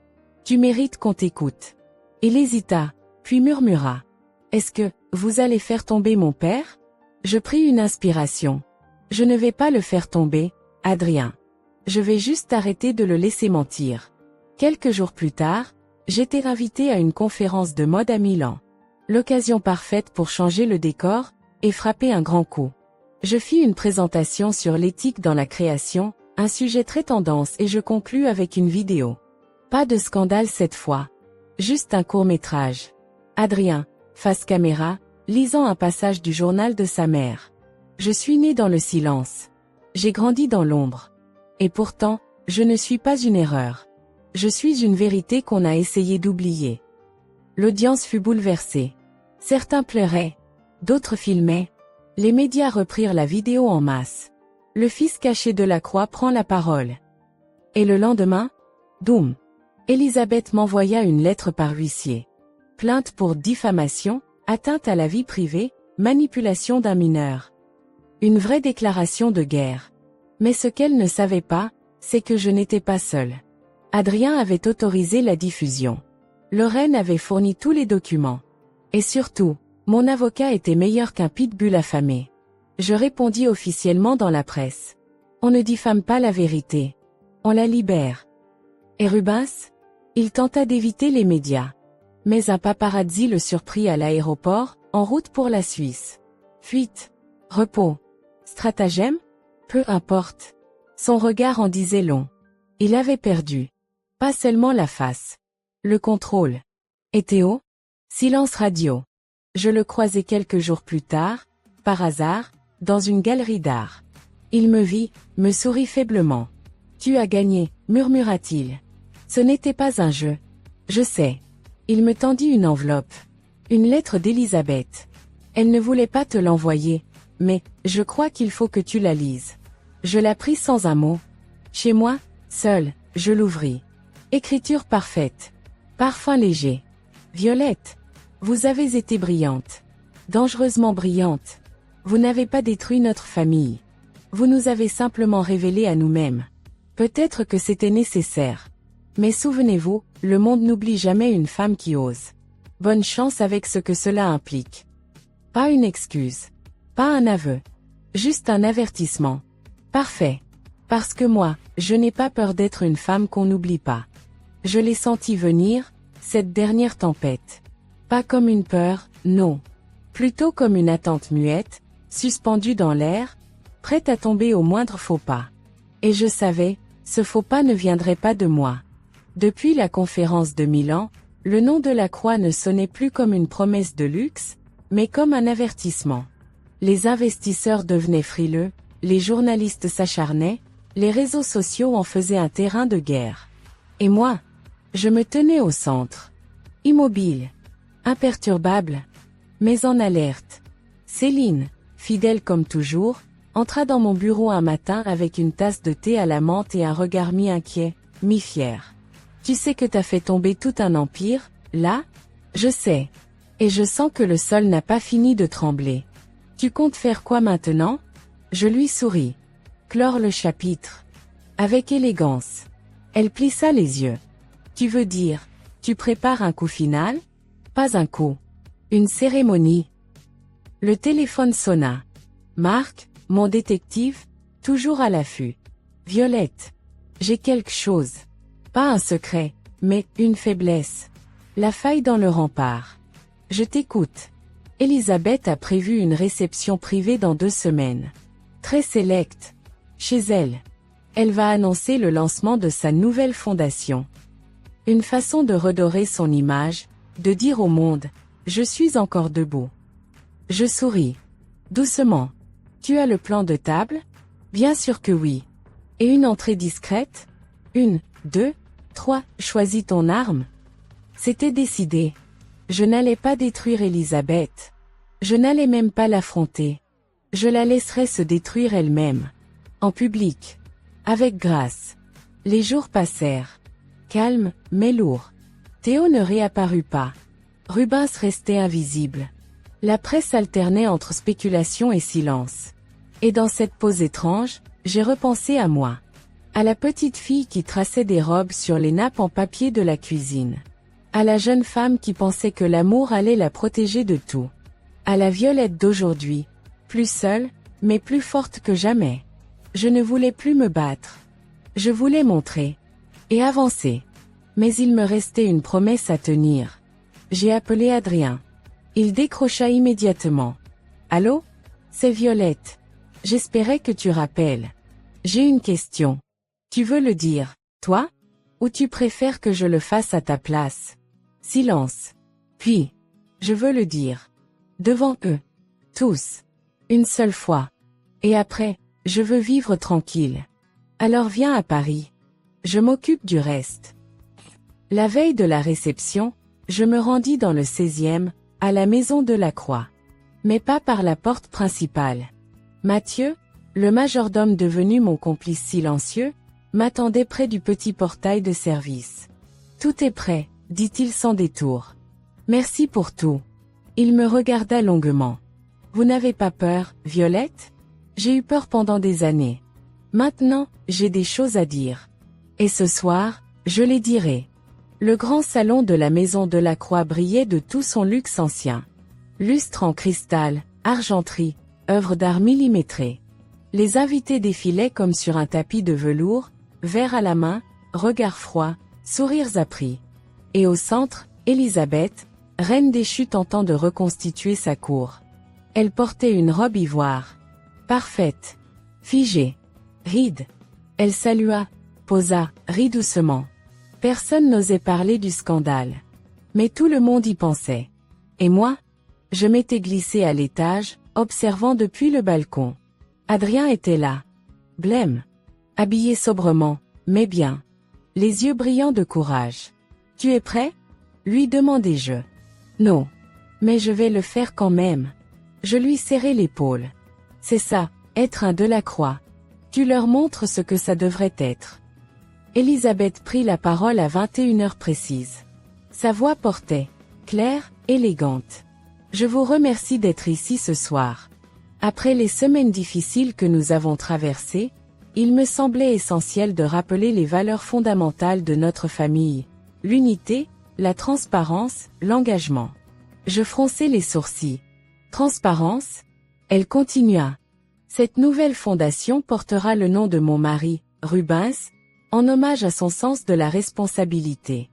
Tu mérites qu'on t'écoute. Il hésita, puis murmura. Est-ce que vous allez faire tomber mon père? Je pris une inspiration. Je ne vais pas le faire tomber, Adrien. Je vais juste arrêter de le laisser mentir. Quelques jours plus tard, j'étais invité à une conférence de mode à Milan. L'occasion parfaite pour changer le décor et frapper un grand coup. Je fis une présentation sur l'éthique dans la création, un sujet très tendance et je conclus avec une vidéo. Pas de scandale cette fois. Juste un court-métrage. Adrien, face caméra, lisant un passage du journal de sa mère. Je suis né dans le silence. J'ai grandi dans l'ombre. Et pourtant, je ne suis pas une erreur. Je suis une vérité qu'on a essayé d'oublier. L'audience fut bouleversée. Certains pleuraient. D'autres filmaient. Les médias reprirent la vidéo en masse. Le fils caché de Delacroix prend la parole. Et le lendemain? Doum. Elisabeth m'envoya une lettre par huissier. Plainte pour diffamation, atteinte à la vie privée, manipulation d'un mineur. Une vraie déclaration de guerre. Mais ce qu'elle ne savait pas, c'est que je n'étais pas seule. Adrien avait autorisé la diffusion. Lorraine avait fourni tous les documents. Et surtout, mon avocat était meilleur qu'un pitbull affamé. Je répondis officiellement dans la presse. On ne diffame pas la vérité. On la libère. Et Rubens? Il tenta d'éviter les médias. Mais un paparazzi le surprit à l'aéroport, en route pour la Suisse. Fuite. Repos. Stratagème? Peu importe. Son regard en disait long. Il avait perdu. Pas seulement la face. Le contrôle. Et Théo? Silence radio. Je le croisai quelques jours plus tard, par hasard, dans une galerie d'art. Il me vit, me sourit faiblement. Tu as gagné, murmura-t-il. Ce n'était pas un jeu. Je sais. Il me tendit une enveloppe. Une lettre d'Elisabeth. Elle ne voulait pas te l'envoyer, mais je crois qu'il faut que tu la lises. Je la pris sans un mot. Chez moi, seul, je l'ouvris. Écriture parfaite. Parfum léger. Violette. Vous avez été brillante. Dangereusement brillante. Vous n'avez pas détruit notre famille. Vous nous avez simplement révélé à nous-mêmes. Peut-être que c'était nécessaire. Mais souvenez-vous, le monde n'oublie jamais une femme qui ose. Bonne chance avec ce que cela implique. Pas une excuse. Pas un aveu. Juste un avertissement. Parfait. Parce que moi, je n'ai pas peur d'être une femme qu'on n'oublie pas. Je l'ai senti venir, cette dernière tempête. Pas comme une peur, non. Plutôt comme une attente muette, suspendue dans l'air, prête à tomber au moindre faux pas. Et je savais, ce faux pas ne viendrait pas de moi. Depuis la conférence de Milan, le nom de Delacroix ne sonnait plus comme une promesse de luxe, mais comme un avertissement. Les investisseurs devenaient frileux, les journalistes s'acharnaient, les réseaux sociaux en faisaient un terrain de guerre. Et moi, je me tenais au centre. Immobile. Imperturbable. Mais en alerte. Céline, fidèle comme toujours, entra dans mon bureau un matin avec une tasse de thé à la menthe et un regard mi-inquiet, mi-fier. Tu sais que t'as fait tomber tout un empire, là? Je sais. Et je sens que le sol n'a pas fini de trembler. Tu comptes faire quoi maintenant? Je lui souris. Clore le chapitre. Avec élégance. Elle plissa les yeux. Tu veux dire, tu prépares un coup final? Pas un coup. Une cérémonie. Le téléphone sonna. Marc, mon détective, toujours à l'affût. Violette. J'ai quelque chose. Pas un secret, mais une faiblesse. La faille dans le rempart. Je t'écoute. Elisabeth a prévu une réception privée dans 2 semaines. Très sélecte. Chez elle. Elle va annoncer le lancement de sa nouvelle fondation. Une façon de redorer son image, de dire au monde, je suis encore debout. Je souris. Doucement. Tu as le plan de table? Bien sûr que oui. Et une entrée discrète? 1, 2, 3, choisis ton arme. C'était décidé. Je n'allais pas détruire Elisabeth. Je n'allais même pas l'affronter. Je la laisserais se détruire elle-même. En public. Avec grâce. Les jours passèrent. Calme, mais lourd. Théo ne réapparut pas. Rubens restait invisible. La presse alternait entre spéculation et silence. Et dans cette pause étrange, j'ai repensé à moi. À la petite fille qui traçait des robes sur les nappes en papier de la cuisine. À la jeune femme qui pensait que l'amour allait la protéger de tout. À la Violette d'aujourd'hui. Plus seule, mais plus forte que jamais. Je ne voulais plus me battre. Je voulais montrer. Et avancer. Mais il me restait une promesse à tenir. J'ai appelé Adrien. Il décrocha immédiatement. Allô? C'est Violette. J'espérais que tu rappelles. J'ai une question. Tu veux le dire, toi? Ou tu préfères que je le fasse à ta place? Silence. Puis, je veux le dire. Devant eux. Tous. Une seule fois. Et après, je veux vivre tranquille. Alors viens à Paris. Je m'occupe du reste. La veille de la réception, je me rendis dans le 16e, à la maison de la Croix. Mais pas par la porte principale. Mathieu, le majordome devenu mon complice silencieux, m'attendait près du petit portail de service. Tout est prêt, dit-il sans détour. Merci pour tout. Il me regarda longuement. Vous n'avez pas peur, Violette? J'ai eu peur pendant des années. Maintenant, j'ai des choses à dire. Et ce soir, je les dirai. Le grand salon de la maison de la Croix brillait de tout son luxe ancien. Lustre en cristal, argenterie, œuvres d'art millimétrées. Les invités défilaient comme sur un tapis de velours, verre à la main, regards froids, sourires appris. Et au centre, Elisabeth, reine déchue tentant de reconstituer sa cour. Elle portait une robe ivoire. Parfaite. Figée. Ride. Elle salua, posa, rit doucement. Personne n'osait parler du scandale. Mais tout le monde y pensait. Et moi? Je m'étais glissé à l'étage, observant depuis le balcon. Adrien était là. Blême. Habillé sobrement, mais bien. Les yeux brillants de courage. Tu es prêt? Lui demandai-je. Non. Mais je vais le faire quand même. Je lui serrai l'épaule. C'est ça, être un Delacroix. Tu leur montres ce que ça devrait être. Elisabeth prit la parole à 21h précises. Sa voix portait, claire, élégante. Je vous remercie d'être ici ce soir. Après les semaines difficiles que nous avons traversées, il me semblait essentiel de rappeler les valeurs fondamentales de notre famille. L'unité, la transparence, l'engagement. Je fronçai les sourcils. Transparence? Elle continua. Cette nouvelle fondation portera le nom de mon mari, Rubens, en hommage à son sens de la responsabilité.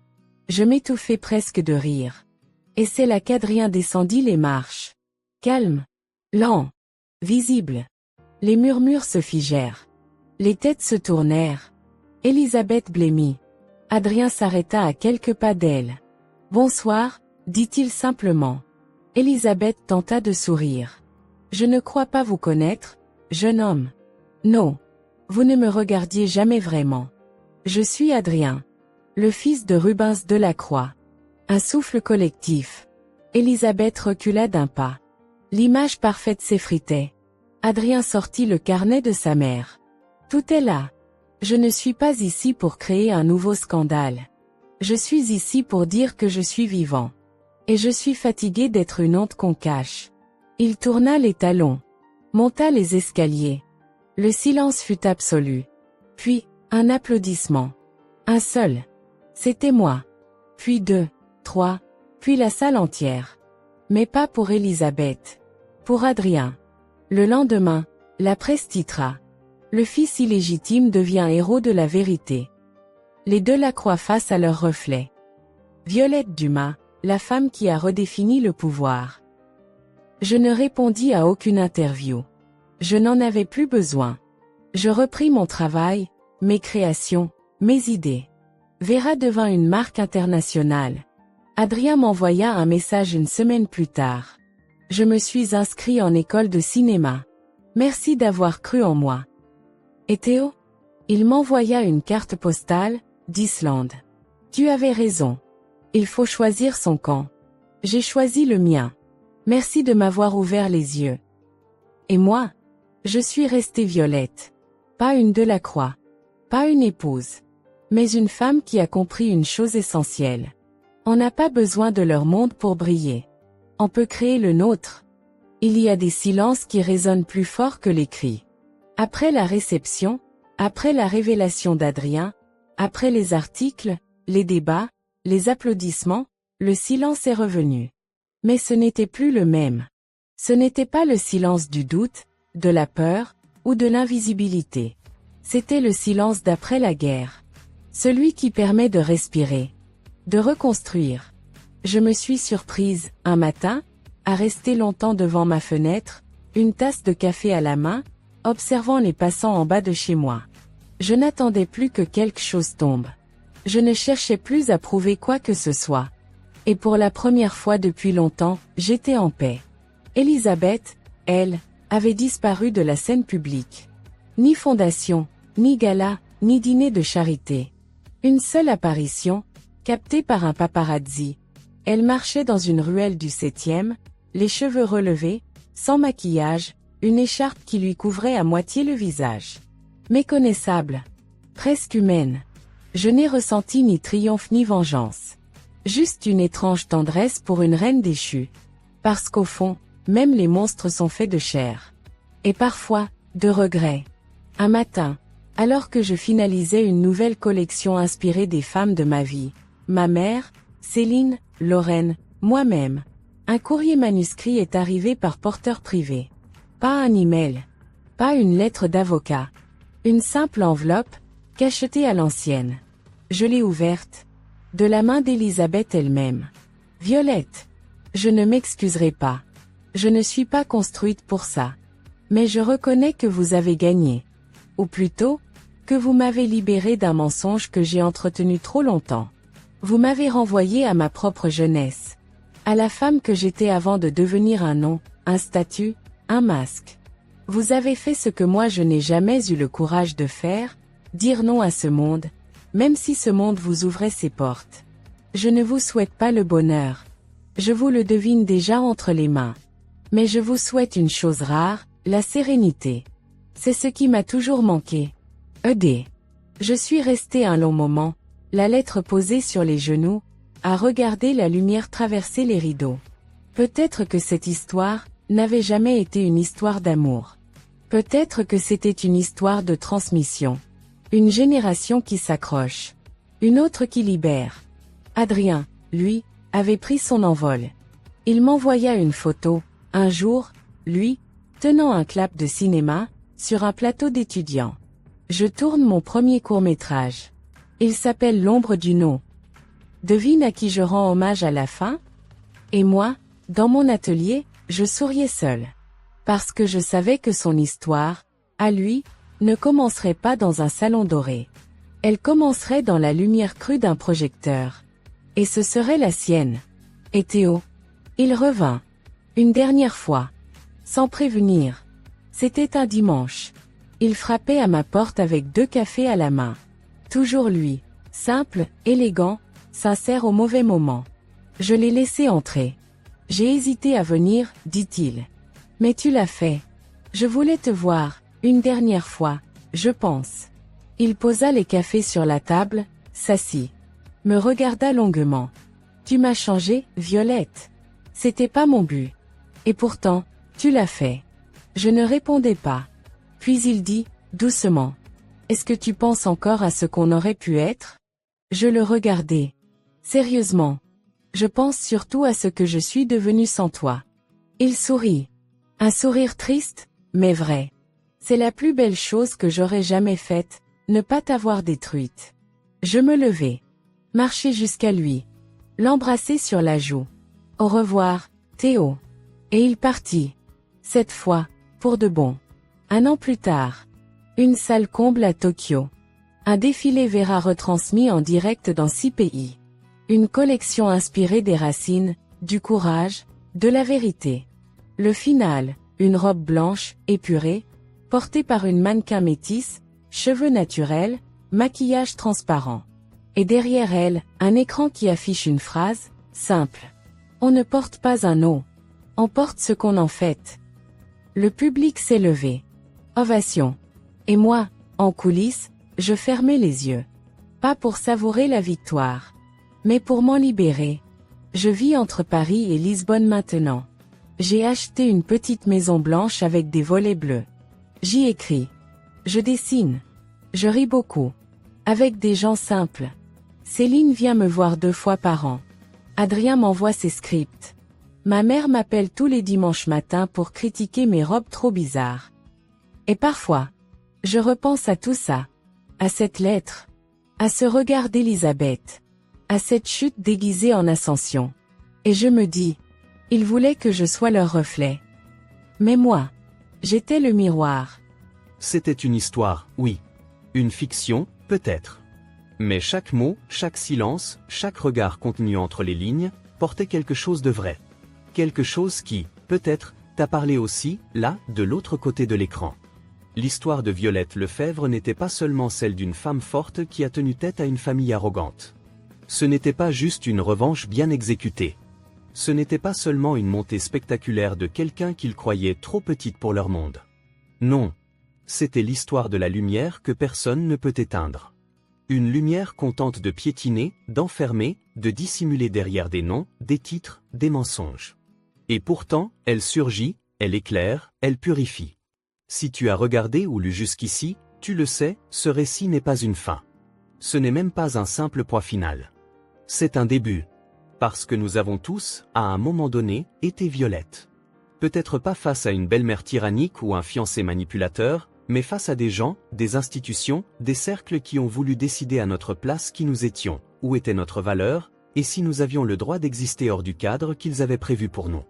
Je m'étouffai presque de rire. Et c'est là qu'Adrien descendit les marches. Calme. Lent. Visible. Les murmures se figèrent. Les têtes se tournèrent. Elisabeth blêmit. Adrien s'arrêta à quelques pas d'elle. Bonsoir, dit-il simplement. Elisabeth tenta de sourire. Je ne crois pas vous connaître, jeune homme. Non. Vous ne me regardiez jamais vraiment. Je suis Adrien. Le fils de Rubens Delacroix. Un souffle collectif. Élisabeth recula d'un pas. L'image parfaite s'effritait. Adrien sortit le carnet de sa mère. Tout est là. Je ne suis pas ici pour créer un nouveau scandale. Je suis ici pour dire que je suis vivant. Et je suis fatigué d'être une honte qu'on cache. Il tourna les talons. Monta les escaliers. Le silence fut absolu. Puis, un applaudissement. Un seul. C'était moi. Puis 2, 3, puis la salle entière. Mais pas pour Élisabeth. Pour Adrien. Le lendemain, la presse titra. Le fils illégitime devient héros de la vérité. Les Delacroix face à leur reflet. Violette Dumas, la femme qui a redéfini le pouvoir. Je ne répondis à aucune interview. Je n'en avais plus besoin. Je repris mon travail, mes créations, mes idées. Vera devint une marque internationale. Adrien m'envoya un message une semaine plus tard. Je me suis inscrit en école de cinéma. Merci d'avoir cru en moi. Et Théo? Il m'envoya une carte postale, d'Islande. Tu avais raison. Il faut choisir son camp. J'ai choisi le mien. Merci de m'avoir ouvert les yeux. Et moi? Je suis restée Violette. Pas une Delacroix. Pas une épouse. Mais une femme qui a compris une chose essentielle. On n'a pas besoin de leur monde pour briller. On peut créer le nôtre. Il y a des silences qui résonnent plus fort que les cris. Après la réception, après la révélation d'Adrien, après les articles, les débats, les applaudissements, le silence est revenu. Mais ce n'était plus le même. Ce n'était pas le silence du doute, de la peur, ou de l'invisibilité. C'était le silence d'après la guerre. Celui qui permet de respirer. De reconstruire. Je me suis surprise, un matin, à rester longtemps devant ma fenêtre, une tasse de café à la main, observant les passants en bas de chez moi. Je n'attendais plus que quelque chose tombe. Je ne cherchais plus à prouver quoi que ce soit. Et pour la première fois depuis longtemps, j'étais en paix. Élisabeth, elle, avait disparu de la scène publique. Ni fondation, ni gala, ni dîner de charité. Une seule apparition, captée par un paparazzi. Elle marchait dans une ruelle du 7e, les cheveux relevés, sans maquillage, une écharpe qui lui couvrait à moitié le visage. Méconnaissable. Presque humaine. Je n'ai ressenti ni triomphe ni vengeance. Juste une étrange tendresse pour une reine déchue. Parce qu'au fond, même les monstres sont faits de chair. Et parfois, de regrets. Un matin, alors que je finalisais une nouvelle collection inspirée des femmes de ma vie, ma mère, Céline, Lorraine, moi-même, un courrier manuscrit est arrivé par porteur privé. Pas un email. Pas une lettre d'avocat. Une simple enveloppe, cachetée à l'ancienne. Je l'ai ouverte. De la main d'Élisabeth elle-même. Violette. Je ne m'excuserai pas. Je ne suis pas construite pour ça. Mais je reconnais que vous avez gagné. Ou plutôt, que vous m'avez libérée d'un mensonge que j'ai entretenu trop longtemps. Vous m'avez renvoyé à ma propre jeunesse. À la femme que j'étais avant de devenir un nom, un statut, un masque. Vous avez fait ce que moi je n'ai jamais eu le courage de faire, dire non à ce monde, même si ce monde vous ouvrait ses portes. Je ne vous souhaite pas le bonheur. Je vous le devine déjà entre les mains. Mais je vous souhaite une chose rare, la sérénité. C'est ce qui m'a toujours manqué. E.D. Je suis resté un long moment, la lettre posée sur les genoux, à regarder la lumière traverser les rideaux. Peut-être que cette histoire n'avait jamais été une histoire d'amour. Peut-être que c'était une histoire de transmission. Une génération qui s'accroche. Une autre qui libère. Adrien, lui, avait pris son envol. Il m'envoya une photo, un jour, lui, tenant un clap de cinéma, sur un plateau d'étudiants. Je tourne mon premier court-métrage. Il s'appelle L'ombre du nom. Devine à qui je rends hommage à la fin? Et moi, dans mon atelier, je souriais seul. Parce que je savais que son histoire, à lui, ne commencerait pas dans un salon doré. Elle commencerait dans la lumière crue d'un projecteur. Et ce serait la sienne. Et Théo? Il revint. Une dernière fois. Sans prévenir. C'était un dimanche. Il frappait à ma porte avec 2 cafés à la main. Toujours lui. Simple, élégant, sincère au mauvais moment. Je l'ai laissé entrer. J'ai hésité à venir, dit-il. Mais tu l'as fait. Je voulais te voir, une dernière fois, je pense. Il posa les cafés sur la table, s'assit. Me regarda longuement. Tu m'as changé, Violette. C'était pas mon but. Et pourtant, tu l'as fait. Je ne répondais pas. Puis il dit, doucement. Est-ce que tu penses encore à ce qu'on aurait pu être? Je le regardais. Sérieusement. Je pense surtout à ce que je suis devenu sans toi. Il sourit. Un sourire triste, mais vrai. C'est la plus belle chose que j'aurais jamais faite, ne pas t'avoir détruite. Je me levai. Marchai jusqu'à lui. L'embrasser sur la joue. Au revoir, Théo. Et il partit. Cette fois, pour de bon. 1 an plus tard. Une salle comble à Tokyo. Un défilé verra retransmis en direct dans 6 pays. Une collection inspirée des racines, du courage, de la vérité. Le final, une robe blanche, épurée, portée par une mannequin métisse, cheveux naturels, maquillage transparent. Et derrière elle, un écran qui affiche une phrase, simple. On ne porte pas un nom. On porte ce qu'on en fait. Le public s'est levé. Ovation. Et moi, en coulisses, je fermais les yeux. Pas pour savourer la victoire. Mais pour m'en libérer. Je vis entre Paris et Lisbonne maintenant. J'ai acheté une petite maison blanche avec des volets bleus. J'y écris. Je dessine. Je ris beaucoup. Avec des gens simples. Céline vient me voir 2 fois par an. Adrien m'envoie ses scripts. Ma mère m'appelle tous les dimanches matins pour critiquer mes robes trop bizarres. Et parfois, je repense à tout ça. À cette lettre. À ce regard d'Elisabeth. À cette chute déguisée en ascension. Et je me dis, ils voulaient que je sois leur reflet. Mais moi, j'étais le miroir. C'était une histoire, oui. Une fiction, peut-être. Mais chaque mot, chaque silence, chaque regard contenu entre les lignes, portait quelque chose de vrai. Quelque chose qui, peut-être, t'a parlé aussi, là, de l'autre côté de l'écran. L'histoire de Violette Lefebvre n'était pas seulement celle d'une femme forte qui a tenu tête à une famille arrogante. Ce n'était pas juste une revanche bien exécutée. Ce n'était pas seulement une montée spectaculaire de quelqu'un qu'ils croyaient trop petite pour leur monde. Non. C'était l'histoire de la lumière que personne ne peut éteindre. Une lumière contente de piétiner, d'enfermer, de dissimuler derrière des noms, des titres, des mensonges. Et pourtant, elle surgit, elle éclaire, elle purifie. Si tu as regardé ou lu jusqu'ici, tu le sais, ce récit n'est pas une fin. Ce n'est même pas un simple point final. C'est un début. Parce que nous avons tous, à un moment donné, été Violette. Peut-être pas face à une belle-mère tyrannique ou un fiancé manipulateur, mais face à des gens, des institutions, des cercles qui ont voulu décider à notre place qui nous étions, où était notre valeur, et si nous avions le droit d'exister hors du cadre qu'ils avaient prévu pour nous.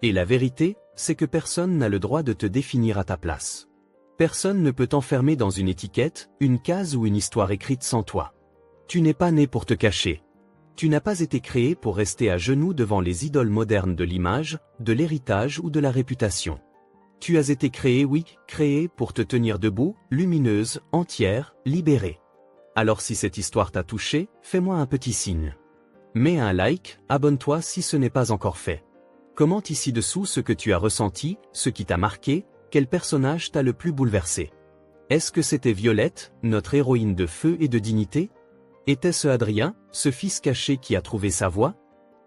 Et la vérité, c'est que personne n'a le droit de te définir à ta place. Personne ne peut t'enfermer dans une étiquette, une case ou une histoire écrite sans toi. Tu n'es pas né pour te cacher. Tu n'as pas été créé pour rester à genoux devant les idoles modernes de l'image, de l'héritage ou de la réputation. Tu as été créé, oui, créé pour te tenir debout, lumineuse, entière, libérée. Alors si cette histoire t'a touché, fais-moi un petit signe. Mets un like, abonne-toi si ce n'est pas encore fait. Commente ici dessous ce que tu as ressenti, ce qui t'a marqué, quel personnage t'a le plus bouleversé. Est-ce que c'était Violette, notre héroïne de feu et de dignité? Était-ce Adrien, ce fils caché qui a trouvé sa voie?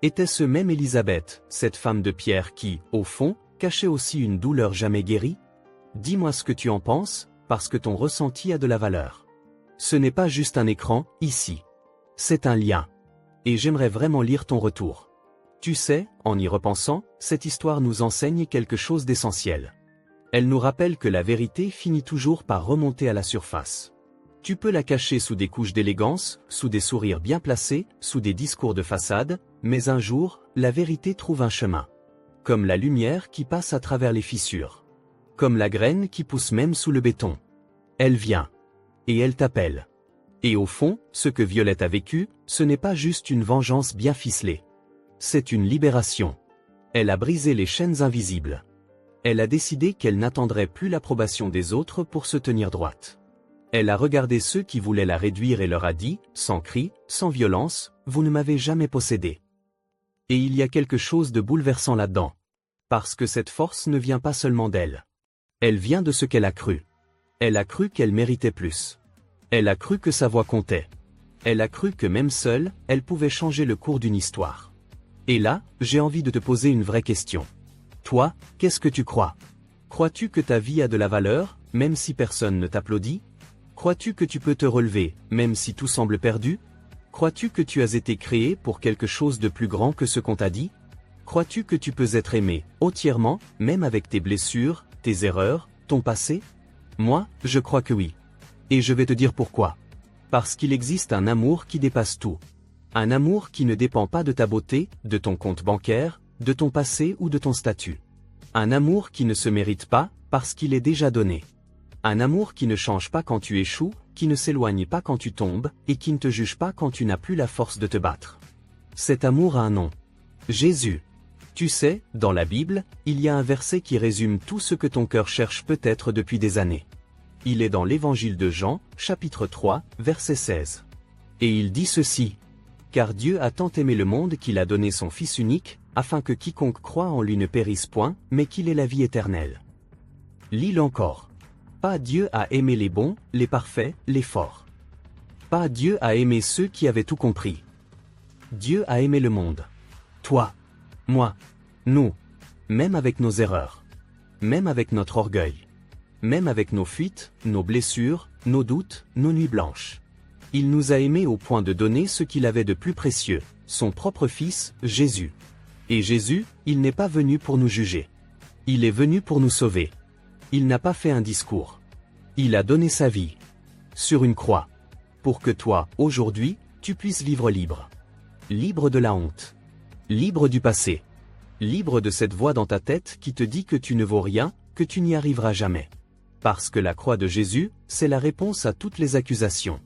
Était-ce même Elisabeth, cette femme de pierre qui, au fond, cachait aussi une douleur jamais guérie? Dis-moi ce que tu en penses, parce que ton ressenti a de la valeur. Ce n'est pas juste un écran, ici. C'est un lien. Et j'aimerais vraiment lire ton retour. Tu sais, en y repensant, cette histoire nous enseigne quelque chose d'essentiel. Elle nous rappelle que la vérité finit toujours par remonter à la surface. Tu peux la cacher sous des couches d'élégance, sous des sourires bien placés, sous des discours de façade, mais un jour, la vérité trouve un chemin. Comme la lumière qui passe à travers les fissures. Comme la graine qui pousse même sous le béton. Elle vient. Et elle t'appelle. Et au fond, ce que Violette a vécu, ce n'est pas juste une vengeance bien ficelée. C'est une libération. Elle a brisé les chaînes invisibles. Elle a décidé qu'elle n'attendrait plus l'approbation des autres pour se tenir droite. Elle a regardé ceux qui voulaient la réduire et leur a dit, sans cri, sans violence, « Vous ne m'avez jamais possédé. » Et il y a quelque chose de bouleversant là-dedans. Parce que cette force ne vient pas seulement d'elle. Elle vient de ce qu'elle a cru. Elle a cru qu'elle méritait plus. Elle a cru que sa voix comptait. Elle a cru que même seule, elle pouvait changer le cours d'une histoire. Et là, j'ai envie de te poser une vraie question. Toi, qu'est-ce que tu crois? Crois-tu que ta vie a de la valeur, même si personne ne t'applaudit? Crois-tu que tu peux te relever, même si tout semble perdu? Crois-tu que tu as été créé pour quelque chose de plus grand que ce qu'on t'a dit? Crois-tu que tu peux être aimé, entièrement, même avec tes blessures, tes erreurs, ton passé? Moi, je crois que oui. Et je vais te dire pourquoi. Parce qu'il existe un amour qui dépasse tout. Un amour qui ne dépend pas de ta beauté, de ton compte bancaire, de ton passé ou de ton statut. Un amour qui ne se mérite pas, parce qu'il est déjà donné. Un amour qui ne change pas quand tu échoues, qui ne s'éloigne pas quand tu tombes, et qui ne te juge pas quand tu n'as plus la force de te battre. Cet amour a un nom. Jésus. Tu sais, dans la Bible, il y a un verset qui résume tout ce que ton cœur cherche peut-être depuis des années. Il est dans l'Évangile de Jean, chapitre 3, verset 16. Et il dit ceci. « Car Dieu a tant aimé le monde qu'il a donné son Fils unique, afin que quiconque croit en lui ne périsse point, mais qu'il ait la vie éternelle. » Lis-le encore. Pas Dieu a aimé les bons, les parfaits, les forts. Pas Dieu a aimé ceux qui avaient tout compris. Dieu a aimé le monde. Toi. Moi. Nous. Même avec nos erreurs. Même avec notre orgueil. Même avec nos fuites, nos blessures, nos doutes, nos nuits blanches. Il nous a aimés au point de donner ce qu'il avait de plus précieux, son propre Fils, Jésus. Et Jésus, il n'est pas venu pour nous juger. Il est venu pour nous sauver. Il n'a pas fait un discours. Il a donné sa vie. Sur une croix. Pour que toi, aujourd'hui, tu puisses vivre libre. Libre de la honte. Libre du passé. Libre de cette voix dans ta tête qui te dit que tu ne vaux rien, que tu n'y arriveras jamais. Parce que la croix de Jésus, c'est la réponse à toutes les accusations.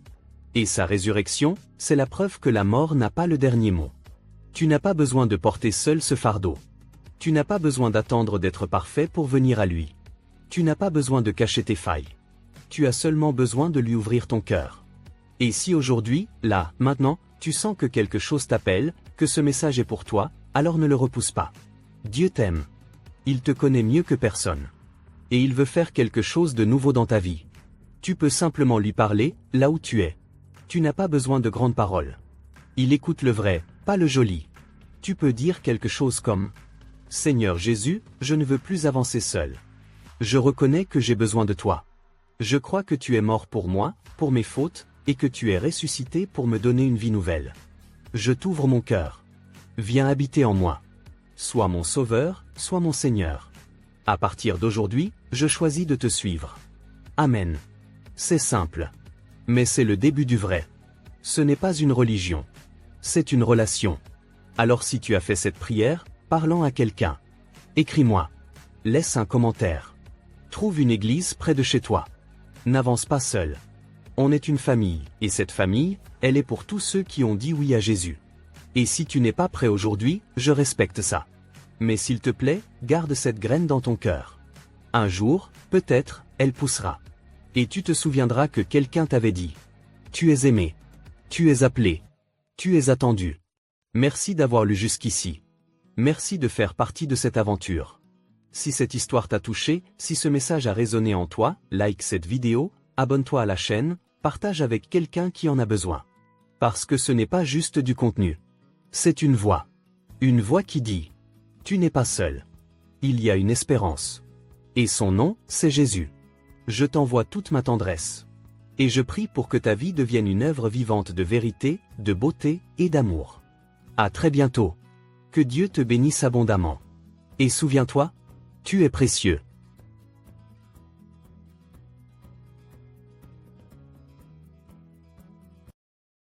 Et sa résurrection, c'est la preuve que la mort n'a pas le dernier mot. Tu n'as pas besoin de porter seul ce fardeau. Tu n'as pas besoin d'attendre d'être parfait pour venir à lui. Tu n'as pas besoin de cacher tes failles. Tu as seulement besoin de lui ouvrir ton cœur. Et si aujourd'hui, là, maintenant, tu sens que quelque chose t'appelle, que ce message est pour toi, alors ne le repousse pas. Dieu t'aime. Il te connaît mieux que personne. Et il veut faire quelque chose de nouveau dans ta vie. Tu peux simplement lui parler, là où tu es. Tu n'as pas besoin de grandes paroles. Il écoute le vrai, pas le joli. Tu peux dire quelque chose comme « Seigneur Jésus, je ne veux plus avancer seul. Je reconnais que j'ai besoin de toi. Je crois que tu es mort pour moi, pour mes fautes, et que tu es ressuscité pour me donner une vie nouvelle. Je t'ouvre mon cœur. Viens habiter en moi. Sois mon sauveur, sois mon Seigneur. À partir d'aujourd'hui, je choisis de te suivre. Amen. » C'est simple. Mais c'est le début du vrai. Ce n'est pas une religion. C'est une relation. Alors si tu as fait cette prière, parle-en à quelqu'un. Écris-moi. Laisse un commentaire. Trouve une église près de chez toi. N'avance pas seul. On est une famille, et cette famille, elle est pour tous ceux qui ont dit oui à Jésus. Et si tu n'es pas prêt aujourd'hui, je respecte ça. Mais s'il te plaît, garde cette graine dans ton cœur. Un jour, peut-être, elle poussera. Et tu te souviendras que quelqu'un t'avait dit. Tu es aimé. Tu es appelé. Tu es attendu. Merci d'avoir lu jusqu'ici. Merci de faire partie de cette aventure. Si cette histoire t'a touché, si ce message a résonné en toi, like cette vidéo, abonne-toi à la chaîne, partage avec quelqu'un qui en a besoin. Parce que ce n'est pas juste du contenu. C'est une voix. Une voix qui dit. Tu n'es pas seul. Il y a une espérance. Et son nom, c'est Jésus. Je t'envoie toute ma tendresse. Et je prie pour que ta vie devienne une œuvre vivante de vérité, de beauté et d'amour. À très bientôt. Que Dieu te bénisse abondamment. Et souviens-toi, tu es précieux.